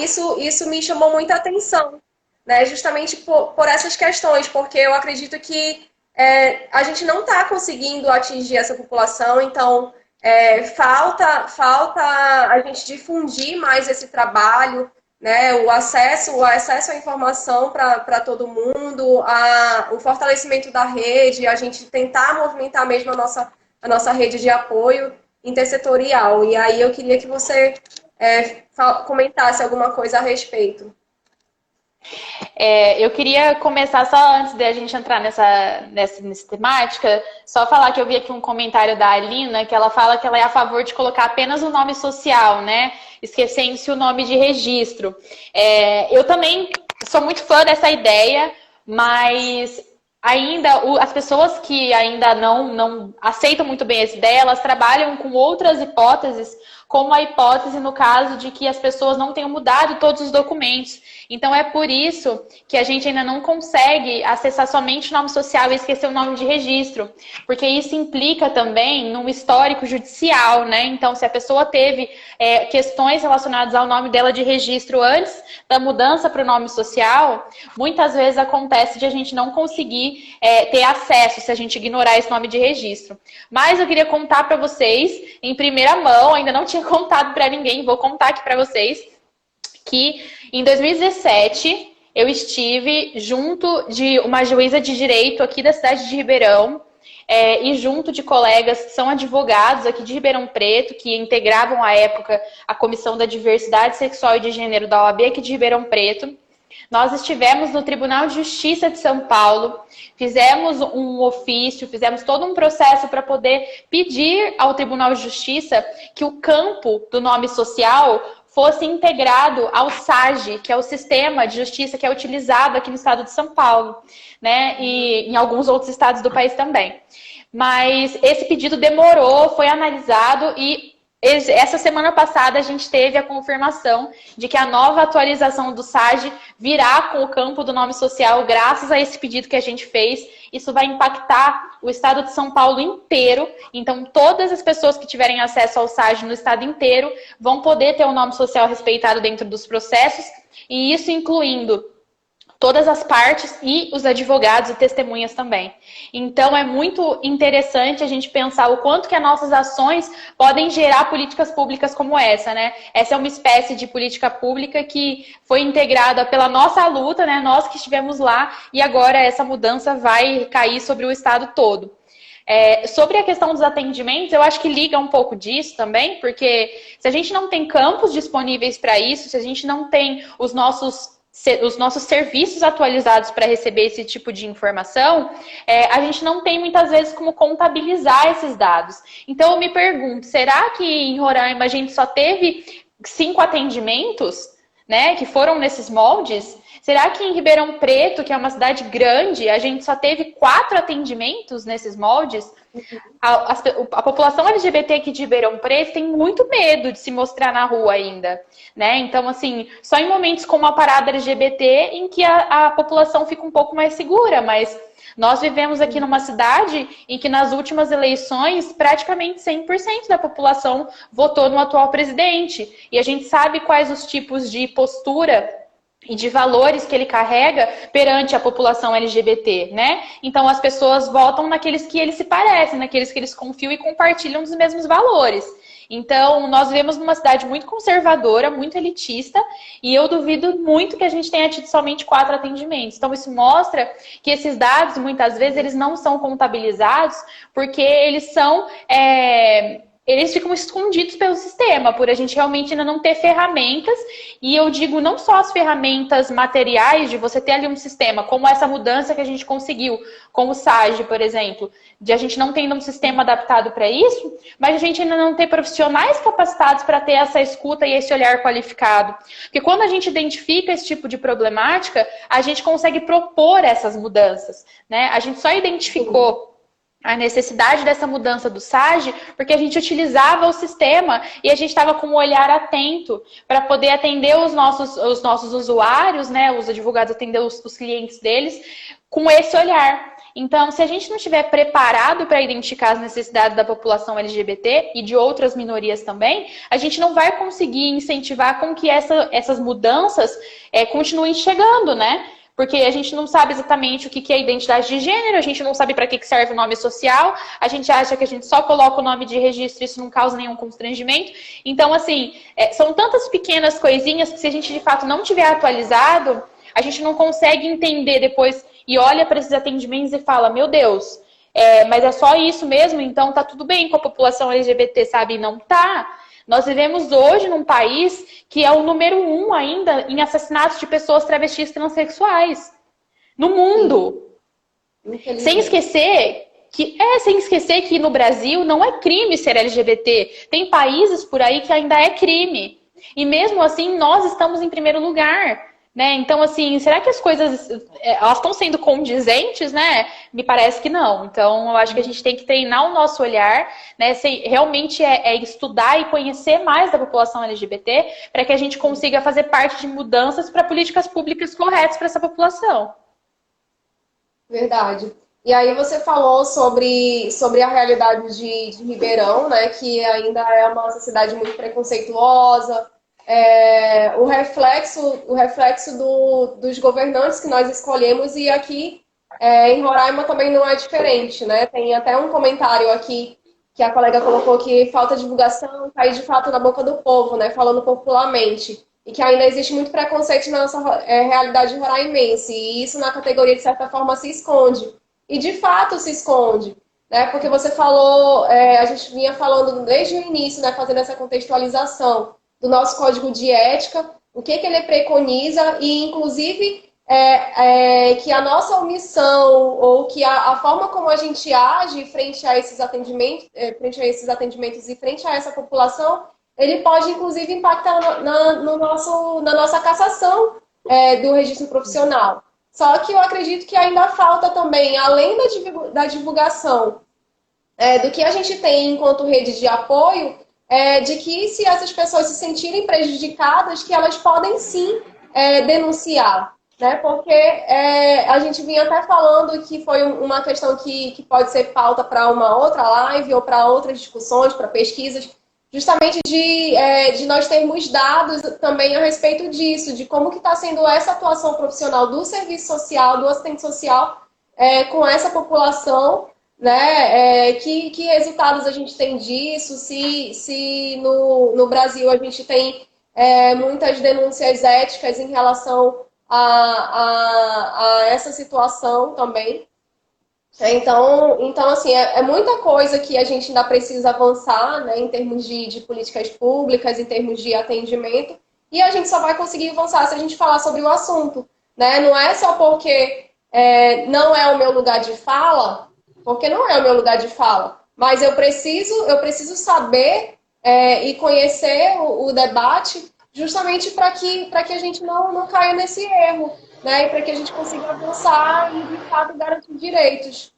isso me chamou muita atenção, né? Justamente por essas questões, porque eu acredito que a gente não está conseguindo atingir essa população, então falta a gente difundir mais esse trabalho, né? O acesso à informação para todo mundo, o fortalecimento da rede, a gente tentar movimentar mesmo a nossa rede de apoio intersetorial. E aí eu queria que você comentasse alguma coisa a respeito. Eu queria começar só antes de a gente entrar nessa temática, só falar que eu vi aqui um comentário da Alina, que ela fala que ela é a favor de colocar apenas o nome social, né? Esquecendo-se o nome de registro. Eu também sou muito fã dessa ideia, mas ainda as pessoas que ainda não aceitam muito bem essa ideia, elas trabalham com outras hipóteses, como a hipótese no caso de que as pessoas não tenham mudado todos os documentos. Então é por isso que a gente ainda não consegue acessar somente o nome social e esquecer o nome de registro, porque isso implica também num histórico judicial, né? Então se a pessoa teve questões relacionadas ao nome dela de registro antes da mudança para o nome social, muitas vezes acontece de a gente não conseguir ter acesso se a gente ignorar esse nome de registro. Mas eu queria contar para vocês em primeira mão, ainda não tinha contado para ninguém, vou contar aqui para vocês, que em 2017 eu estive junto de uma juíza de direito aqui da cidade de Ribeirão e junto de colegas que são advogados aqui de Ribeirão Preto, que integravam à época a Comissão da Diversidade Sexual e de Gênero da OAB aqui de Ribeirão Preto. Nós estivemos no Tribunal de Justiça de São Paulo, fizemos um ofício, fizemos todo um processo para poder pedir ao Tribunal de Justiça que o campo do nome social fosse integrado ao SAGE, que é o sistema de justiça que é utilizado aqui no estado de São Paulo, né? E em alguns outros estados do país também. Mas esse pedido demorou, foi analisado e essa semana passada a gente teve a confirmação de que a nova atualização do SAGE virá com o campo do nome social graças a esse pedido que a gente fez. Isso vai impactar o estado de São Paulo inteiro. Então, todas as pessoas que tiverem acesso ao SAGE no estado inteiro vão poder ter o nome social respeitado dentro dos processos. E isso incluindo todas as partes e os advogados e testemunhas também. Então, é muito interessante a gente pensar o quanto que as nossas ações podem gerar políticas públicas como essa, né? Essa é uma espécie de política pública que foi integrada pela nossa luta, né? Nós que estivemos lá e agora essa mudança vai cair sobre o estado todo. Sobre a questão dos atendimentos, eu acho que liga um pouco disso também, porque se a gente não tem campos disponíveis para isso, se a gente não tem os nossos serviços atualizados para receber esse tipo de informação, a gente não tem muitas vezes como contabilizar esses dados. Então eu me pergunto, será que em Roraima a gente só teve 5 atendimentos, né, que foram nesses moldes? Será que em Ribeirão Preto, que é uma cidade grande, a gente só teve 4 atendimentos nesses moldes? A população LGBT aqui de Ribeirão Preto tem muito medo de se mostrar na rua ainda, né? Então, assim, só em momentos como a parada LGBT em que a população fica um pouco mais segura, mas nós vivemos aqui numa cidade em que nas últimas eleições praticamente 100% da população votou no atual presidente. E a gente sabe quais os tipos de postura e de valores que ele carrega perante a população LGBT, né? Então as pessoas votam naqueles que eles se parecem, naqueles que eles confiam e compartilham dos mesmos valores. Então, nós vivemos numa cidade muito conservadora, muito elitista, e eu duvido muito que a gente tenha tido somente 4 atendimentos. Então, isso mostra que esses dados, muitas vezes, eles não são contabilizados, porque eles são... eles ficam escondidos pelo sistema, por a gente realmente ainda não ter ferramentas, e eu digo não só as ferramentas materiais de você ter ali um sistema, como essa mudança que a gente conseguiu, com o SAGE, por exemplo, de a gente não ter ainda um sistema adaptado para isso, mas a gente ainda não ter profissionais capacitados para ter essa escuta e esse olhar qualificado. Porque quando a gente identifica esse tipo de problemática, a gente consegue propor essas mudanças, né? A gente só identificou a necessidade dessa mudança do SAGE, porque a gente utilizava o sistema e a gente estava com um olhar atento para poder atender os nossos usuários, né, os advogados atender os clientes deles com esse olhar. Então, se a gente não estiver preparado para identificar as necessidades da população LGBT e de outras minorias também, a gente não vai conseguir incentivar com que essas mudanças continuem chegando, né? Porque a gente não sabe exatamente o que é identidade de gênero, a gente não sabe para que serve o nome social, a gente acha que a gente só coloca o nome de registro e isso não causa nenhum constrangimento. Então, assim, são tantas pequenas coisinhas que se a gente de fato não tiver atualizado, a gente não consegue entender depois e olha para esses atendimentos e fala, meu Deus, mas é só isso mesmo? Então tá tudo bem com a população LGBT, sabe? Não tá. Nós vivemos hoje num país que é o número 1 ainda em assassinatos de pessoas travestis transexuais no mundo. Sem esquecer que no Brasil não é crime ser LGBT. Tem países por aí que ainda é crime. E mesmo assim, nós estamos em primeiro lugar. Né? Então, assim, será que as coisas elas estão sendo condizentes, né? Me parece que não. Então, eu acho que a gente tem que treinar o nosso olhar, né? Realmente estudar e conhecer mais da população LGBT para que a gente consiga fazer parte de mudanças para políticas públicas corretas para essa população. Verdade. E aí você falou sobre a realidade de Ribeirão, né? Que ainda é uma sociedade muito preconceituosa. O reflexo dos governantes que nós escolhemos, e aqui em Roraima também não é diferente, né? Tem até um comentário aqui que a colega colocou que falta divulgação, cair de fato na boca do povo, né? Falando popularmente, e que ainda existe muito preconceito na nossa realidade roraimense, e isso na categoria, de certa forma, se esconde. E de fato se esconde, né? Porque você falou, a gente vinha falando desde o início, né? Fazendo essa contextualização do nosso código de ética, o que ele preconiza e, inclusive, que a nossa omissão ou que a forma como a gente age frente a esses atendimentos, e frente a essa população, ele pode, inclusive, impactar na nossa cassação do registro profissional. Só que eu acredito que ainda falta também, além da divulgação do que a gente tem enquanto rede de apoio, de que se essas pessoas se sentirem prejudicadas, que elas podem sim denunciar, né? Porque a gente vinha até falando que foi uma questão que pode ser pauta para uma outra live ou para outras discussões, para pesquisas, justamente de nós termos dados também a respeito disso, de como que está sendo essa atuação profissional do serviço social, do assistente social com essa população, né? Que resultados a gente tem disso, se no Brasil a gente tem muitas denúncias éticas em relação a essa situação também. Então assim, é muita coisa que a gente ainda precisa avançar, né, em termos de políticas públicas, em termos de atendimento, e a gente só vai conseguir avançar se a gente falar sobre o assunto, né? Não é só porque não é o meu lugar de fala, porque não é o meu lugar de fala, mas eu preciso saber e conhecer o debate justamente para que a gente não caia nesse erro, né? E para que a gente consiga avançar e, de fato, garantir direitos.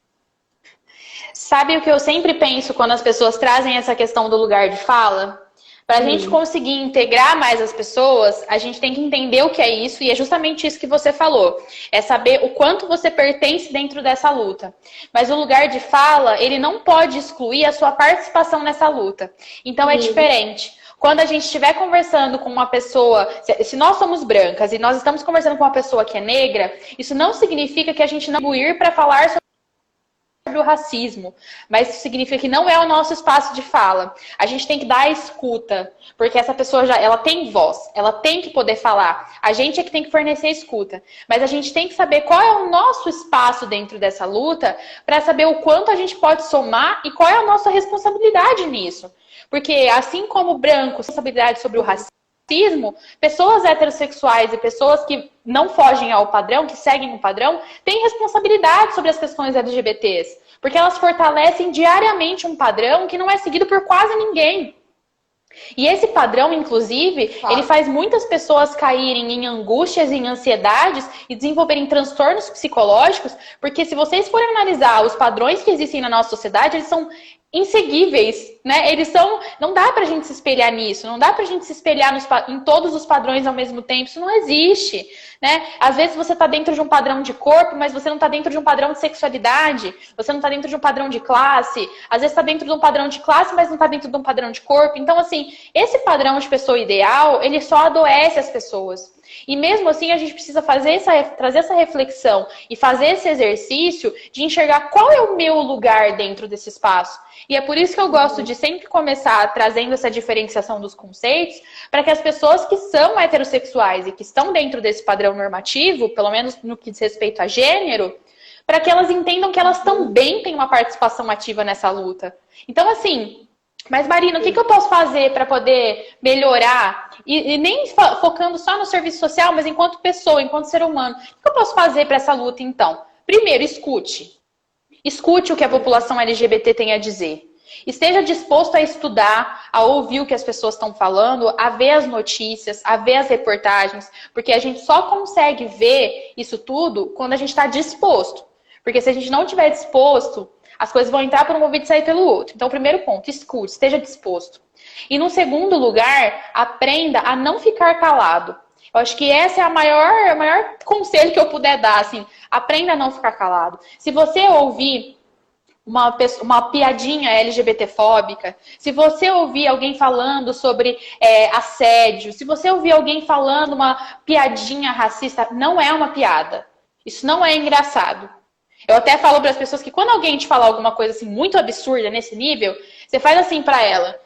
Sabe o que eu sempre penso quando as pessoas trazem essa questão do lugar de fala? Para a gente conseguir integrar mais as pessoas, a gente tem que entender o que é isso, e é justamente isso que você falou. É saber o quanto você pertence dentro dessa luta. Mas o lugar de fala, ele não pode excluir a sua participação nessa luta. Então é diferente. Quando a gente estiver conversando com uma pessoa, se nós somos brancas e nós estamos conversando com uma pessoa que é negra, isso não significa que a gente não vai ir para falar sobre sobre o racismo, mas isso significa que não é o nosso espaço de fala. A gente tem que dar a escuta, porque essa pessoa ela tem voz, ela tem que poder falar. A gente é que tem que fornecer a escuta, mas a gente tem que saber qual é o nosso espaço dentro dessa luta para saber o quanto a gente pode somar e qual é a nossa responsabilidade nisso. Porque assim como o branco, responsabilidade sobre o racismo, pessoas heterossexuais e pessoas que não fogem ao padrão, que seguem o padrão, têm responsabilidade sobre as questões LGBTs. Porque elas fortalecem diariamente um padrão que não é seguido por quase ninguém. E esse padrão, inclusive, ele faz muitas pessoas caírem em angústias, em ansiedades e desenvolverem transtornos psicológicos, porque se vocês forem analisar os padrões que existem na nossa sociedade, eles são inseguíveis, né? Eles são... Não dá pra gente se espelhar nisso, não dá pra gente se espelhar em todos os padrões ao mesmo tempo, isso não existe, né? Às vezes você tá dentro de um padrão de corpo, mas você não tá dentro de um padrão de sexualidade, você não tá dentro de um padrão de classe, às vezes tá dentro de um padrão de classe, mas não tá dentro de um padrão de corpo. Então, assim, esse padrão de pessoa ideal, ele só adoece as pessoas. E mesmo assim, a gente precisa trazer essa reflexão e fazer esse exercício de enxergar qual é o meu lugar dentro desse espaço. E é por isso que eu gosto de sempre começar trazendo essa diferenciação dos conceitos, para que as pessoas que são heterossexuais e que estão dentro desse padrão normativo, pelo menos no que diz respeito a gênero, para que elas entendam que elas também têm uma participação ativa nessa luta. Então, assim... Mas, Marina, o que eu posso fazer para poder melhorar? E nem focando só no serviço social, mas enquanto pessoa, enquanto ser humano. O que eu posso fazer para essa luta, então? Primeiro, escute. Escute o que a população LGBT tem a dizer. Esteja disposto a estudar, a ouvir o que as pessoas estão falando, a ver as notícias, a ver as reportagens, porque a gente só consegue ver isso tudo quando a gente está disposto. Porque se a gente não estiver disposto... As coisas vão entrar por um ouvido e sair pelo outro. Então, primeiro ponto, escute, esteja disposto. E no segundo lugar, aprenda a não ficar calado. Eu acho que esse é o maior conselho que eu puder dar, assim. Aprenda a não ficar calado. Se você ouvir uma piadinha LGBTfóbica, se você ouvir alguém falando sobre assédio, se você ouvir alguém falando uma piadinha racista, não é uma piada. Isso não é engraçado. Eu até falo para as pessoas que quando alguém te falar alguma coisa assim muito absurda nesse nível, você faz assim para ela: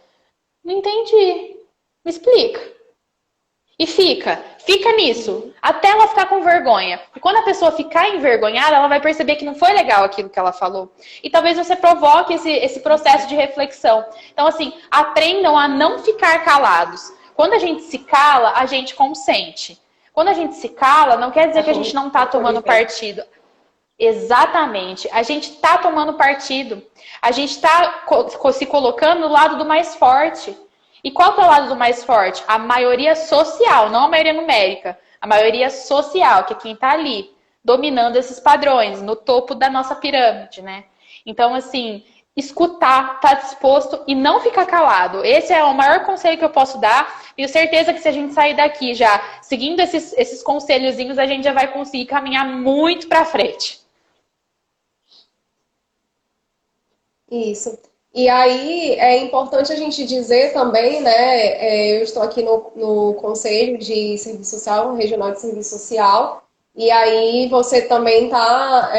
não entendi, me explica. E fica nisso, até ela ficar com vergonha. E quando a pessoa ficar envergonhada, ela vai perceber que não foi legal aquilo que ela falou. E talvez você provoque esse processo de reflexão. Então, assim, aprendam a não ficar calados. Quando a gente se cala, a gente consente. Quando a gente se cala, não quer dizer que a gente não está tomando partido. Exatamente. A gente está tomando partido. A gente está se colocando no lado do mais forte. E qual que é o lado do mais forte? A maioria social, não a maioria numérica. A maioria social, que é quem está ali, dominando esses padrões, no topo da nossa pirâmide, né? Então, assim, escutar, estar disposto e não ficar calado. Esse é o maior conselho que eu posso dar. Tenho certeza que se a gente sair daqui já seguindo esses conselhozinhos, a gente já vai conseguir caminhar muito para frente. Isso. E aí é importante a gente dizer também, né? Eu estou aqui no Conselho de Serviço Social, Regional de Serviço Social, e aí você também está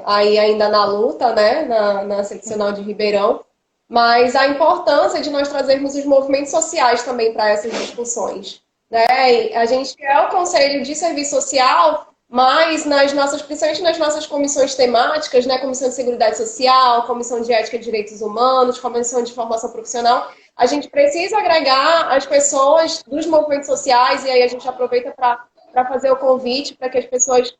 aí ainda na luta, né? Na seccional de Ribeirão, mas a importância de nós trazermos os movimentos sociais também para essas discussões, né? A gente é o Conselho de Serviço Social, mas principalmente nas nossas comissões temáticas, né, Comissão de Seguridade Social, Comissão de Ética e Direitos Humanos, Comissão de Formação Profissional, a gente precisa agregar as pessoas dos movimentos sociais, e aí a gente aproveita para fazer o convite para que as pessoas...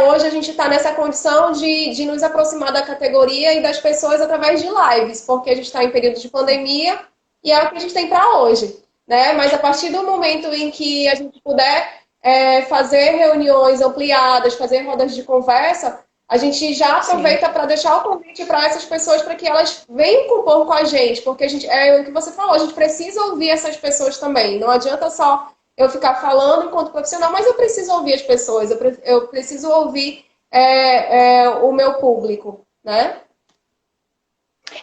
hoje a gente está nessa condição de nos aproximar da categoria e das pessoas através de lives, porque a gente está em período de pandemia e é o que a gente tem para hoje, né? Mas a partir do momento em que a gente puder fazer reuniões ampliadas, fazer rodas de conversa, a gente já aproveita para deixar o convite para essas pessoas para que elas venham compor com a gente, porque a gente, é o que você falou, a gente precisa ouvir essas pessoas também. Não adianta só eu ficar falando enquanto profissional, mas eu preciso ouvir as pessoas, eu preciso ouvir o meu público, né?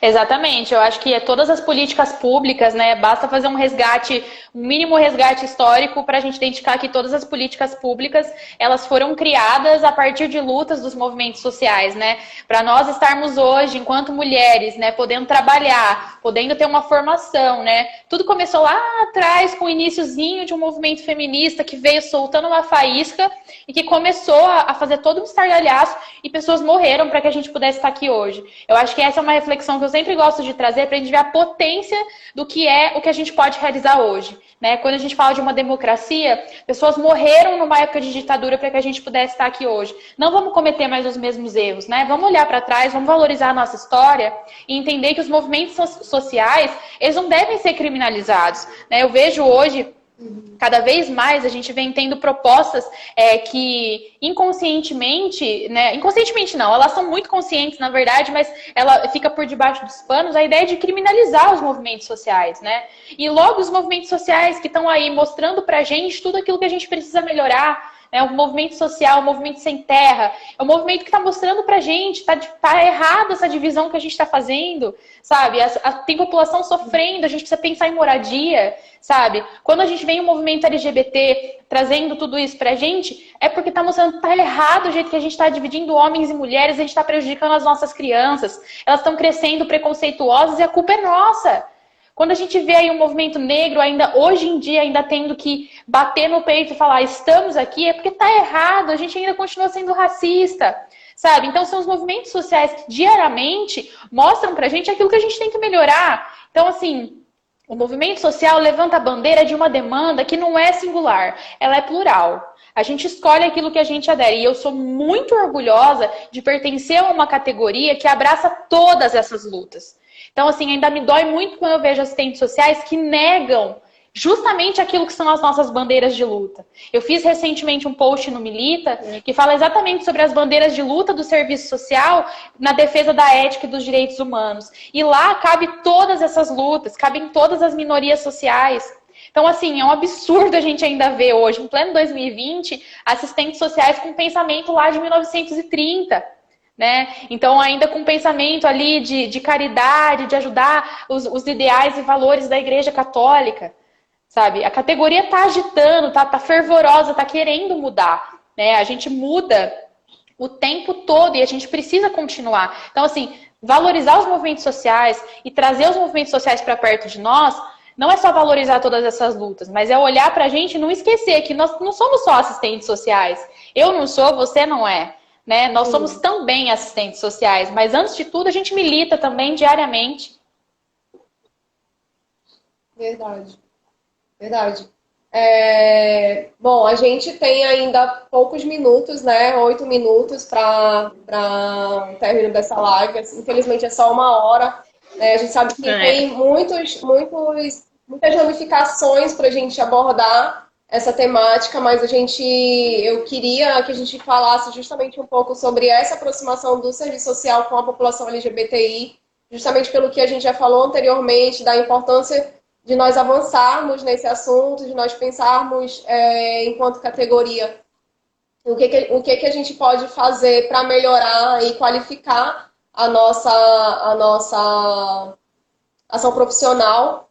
Exatamente, eu acho que todas as políticas públicas, né, basta fazer um resgate, um mínimo resgate histórico para a gente identificar que todas as políticas públicas, elas foram criadas a partir de lutas dos movimentos sociais, né, para nós estarmos hoje, enquanto mulheres, né, podendo trabalhar, podendo ter uma formação, né, tudo começou lá atrás com o iniciozinho de um movimento feminista que veio soltando uma faísca e que começou a fazer todo um estardalhaço e pessoas morreram para que a gente pudesse estar aqui hoje. Eu acho que essa é uma reflexão que eu sempre gosto de trazer para a gente ver a potência do que é o que a gente pode realizar hoje. Né? Quando a gente fala de uma democracia, pessoas morreram numa época de ditadura para que a gente pudesse estar aqui hoje. Não vamos cometer mais os mesmos erros, né? Vamos olhar para trás, vamos valorizar a nossa história e entender que os movimentos sociais, eles não devem ser criminalizados. Né? Eu vejo hoje, cada vez mais a gente vem tendo propostas que inconscientemente, né, inconscientemente não, elas são muito conscientes na verdade, mas ela fica por debaixo dos panos a ideia de criminalizar os movimentos sociais, né? E logo os movimentos sociais que estão aí mostrando pra gente tudo aquilo que a gente precisa melhorar. É um movimento social, um movimento sem terra, é um movimento que está mostrando pra gente, tá errada essa divisão que a gente está fazendo, sabe? Tem população sofrendo, a gente precisa pensar em moradia, sabe? Quando a gente vem um movimento LGBT trazendo tudo isso pra gente, é porque tá mostrando que tá errado o jeito que a gente está dividindo homens e mulheres, a gente está prejudicando as nossas crianças, elas estão crescendo preconceituosas e a culpa é nossa. Quando a gente vê aí um movimento negro ainda, hoje em dia, ainda tendo que bater no peito e falar estamos aqui, é porque tá errado, a gente ainda continua sendo racista, sabe? Então são os movimentos sociais que diariamente mostram pra gente aquilo que a gente tem que melhorar. Então, assim, o movimento social levanta a bandeira de uma demanda que não é singular, ela é plural. A gente escolhe aquilo que a gente adere. E eu sou muito orgulhosa de pertencer a uma categoria que abraça todas essas lutas. Então, assim, ainda me dói muito quando eu vejo assistentes sociais que negam justamente aquilo que são as nossas bandeiras de luta. Eu fiz recentemente um post no Milita que fala exatamente sobre as bandeiras de luta do serviço social na defesa da ética e dos direitos humanos. E lá cabe todas essas lutas, cabem todas as minorias sociais. Então, assim, é um absurdo a gente ainda ver hoje, em pleno 2020, assistentes sociais com pensamento lá de 1930. Né? Então, ainda com pensamento ali de caridade, de ajudar os ideais e valores da Igreja Católica, sabe? A categoria está agitando, tá fervorosa, está querendo mudar, né? A gente muda o tempo todo e a gente precisa continuar. Então, assim, valorizar os movimentos sociais e trazer os movimentos sociais para perto de nós não é só valorizar todas essas lutas, mas é olhar para a gente e não esquecer que nós não somos só assistentes sociais. Eu não sou, você não é. Né? Nós somos também assistentes sociais, mas antes de tudo a gente milita também diariamente. Verdade, verdade. Bom, a gente tem ainda poucos minutos, né? 8 minutos para o término dessa live. Infelizmente é só 1 hora. Né? A gente sabe que tem muitas ramificações para a gente abordar essa temática, mas eu queria que a gente falasse justamente um pouco sobre essa aproximação do serviço social com a população LGBTI, justamente pelo que a gente já falou anteriormente, da importância de nós avançarmos nesse assunto, de nós pensarmos enquanto categoria o que a gente pode fazer para melhorar e qualificar a nossa ação profissional.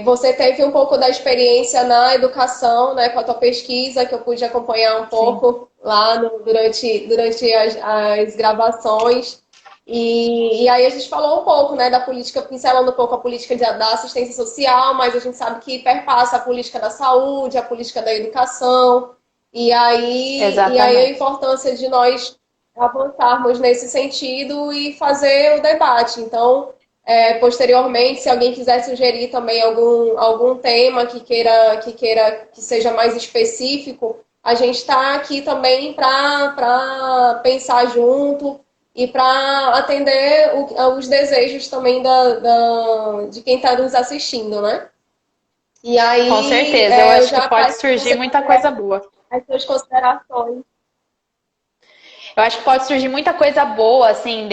Você teve um pouco da experiência na educação, né, com a tua pesquisa, que eu pude acompanhar um pouco lá durante as gravações. E aí a gente falou um pouco, né, da política, pincelando um pouco a política da assistência social, mas a gente sabe que perpassa a política da saúde, a política da educação. E aí a importância de nós avançarmos nesse sentido e fazer o debate. Então, posteriormente, se alguém quiser sugerir também algum tema que seja mais específico, a gente está aqui também para pensar junto e para atender os desejos também de quem está nos assistindo, né? E aí, com certeza, eu acho que pode surgir muita coisa boa. As suas considerações. Eu acho que pode surgir muita coisa boa, assim,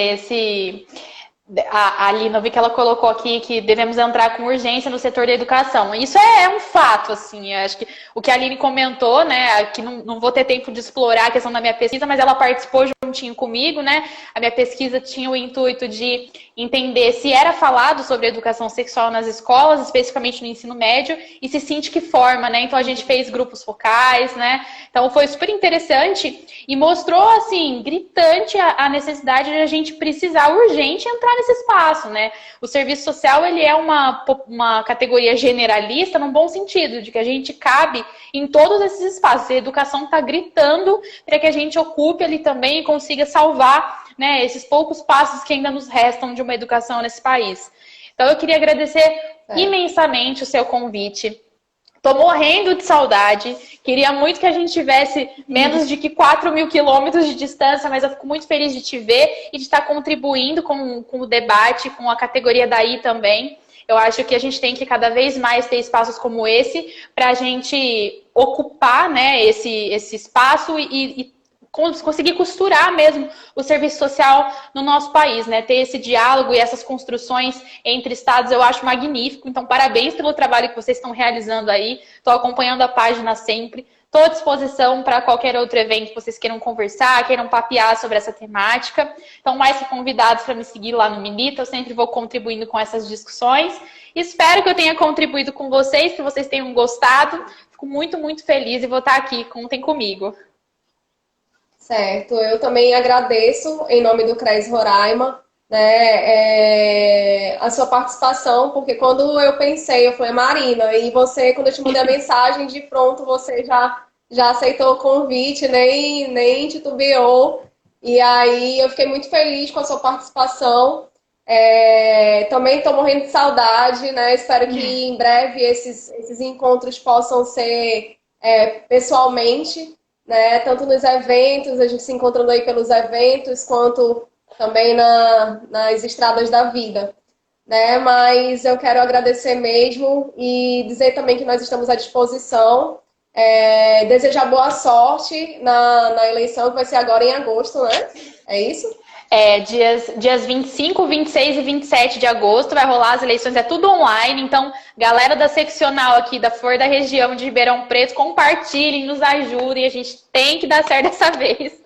A Lina, eu vi que ela colocou aqui que devemos entrar com urgência no setor da educação. Isso é um fato, assim. Eu acho que o que a Aline comentou, né, que não vou ter tempo de explorar a questão da minha pesquisa, mas ela participou de juntinho comigo, né? A minha pesquisa tinha o intuito de entender se era falado sobre educação sexual nas escolas, especificamente no ensino médio, e se sim de que forma, né? Então a gente fez grupos focais, né? Então foi super interessante e mostrou, assim, gritante a necessidade de a gente precisar urgente entrar nesse espaço, né? O serviço social, ele é uma categoria generalista num bom sentido, de que a gente cabe em todos esses espaços. A educação está gritando para que a gente ocupe ali também e consiga salvar, né, esses poucos passos que ainda nos restam de uma educação nesse país. Então, eu queria agradecer imensamente o seu convite. Tô morrendo de saudade. Queria muito que a gente tivesse menos de que 4.000 quilômetros de distância, mas eu fico muito feliz de te ver e de estar contribuindo com o debate, com a categoria daí também. Eu acho que a gente tem que cada vez mais ter espaços como esse para a gente ocupar, né, esse espaço e conseguir costurar mesmo o serviço social no nosso país, né? Ter esse diálogo e essas construções entre estados eu acho magnífico. Então, parabéns pelo trabalho que vocês estão realizando aí. Estou acompanhando a página sempre. Estou à disposição para qualquer outro evento que vocês queiram conversar, queiram papear sobre essa temática. Então, mais que convidados para me seguir lá no Milita, eu sempre vou contribuindo com essas discussões. Espero que eu tenha contribuído com vocês, que vocês tenham gostado. Fico muito, muito feliz e vou estar aqui. Contem comigo. Certo, eu também agradeço em nome do CRES Roraima, né, a sua participação, porque quando eu pensei, eu falei, Marina, e você, quando eu te mandei a mensagem, de pronto você já aceitou o convite, nem titubeou, e aí eu fiquei muito feliz com a sua participação. Também estou morrendo de saudade, né? Espero que em breve esses encontros possam ser pessoalmente, né? Tanto nos eventos, a gente se encontrando aí pelos eventos, quanto também nas estradas da vida, né? Mas eu quero agradecer mesmo e dizer também que nós estamos à disposição. Desejar boa sorte na eleição, que vai ser agora em agosto, né? É isso? Dias 25, 26 e 27 de agosto vai rolar as eleições, é tudo online, então galera da seccional aqui da Flor da região de Ribeirão Preto, compartilhem, nos ajudem, a gente tem que dar certo dessa vez.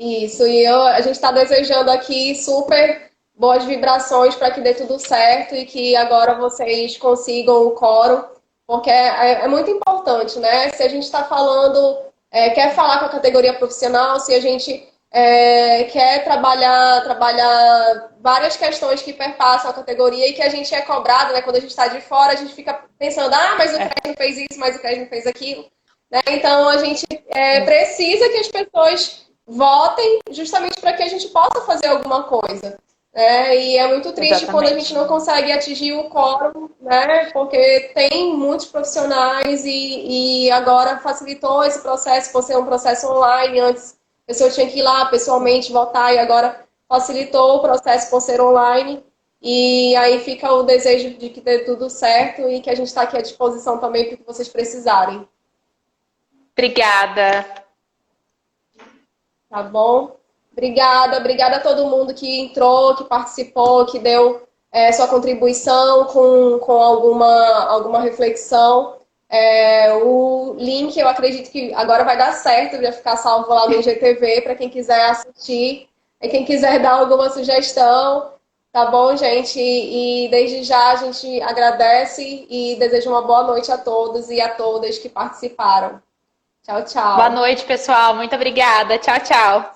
Isso, e a gente está desejando aqui super boas vibrações para que dê tudo certo e que agora vocês consigam o quórum, porque é muito importante, né? Se a gente está falando, quer falar com a categoria profissional, se a gente quer trabalhar várias questões que perpassam a categoria e que a gente é cobrado, né? Quando a gente está de fora, a gente fica pensando, mas o CRES não fez isso, mas o CRES não fez aquilo. Né? Então, a gente precisa que as pessoas votem justamente para que a gente possa fazer alguma coisa. Né? E é muito triste quando a gente não consegue atingir o quórum, né? Porque tem muitos profissionais e agora facilitou esse processo por ser um processo online. Antes a pessoa tinha que ir lá pessoalmente votar e agora facilitou o processo por ser online. E aí fica o desejo de que dê tudo certo e que a gente está aqui à disposição também para o que vocês precisarem. Obrigada. Tá bom? Obrigada a todo mundo que entrou, que participou, que deu sua contribuição com alguma reflexão. O link, eu acredito que agora vai dar certo, vai ficar salvo lá no IGTV para quem quiser assistir e quem quiser dar alguma sugestão, tá bom, gente? E desde já a gente agradece e deseja uma boa noite a todos e a todas que participaram. Tchau, tchau. Boa noite, pessoal. Muito obrigada. Tchau, tchau.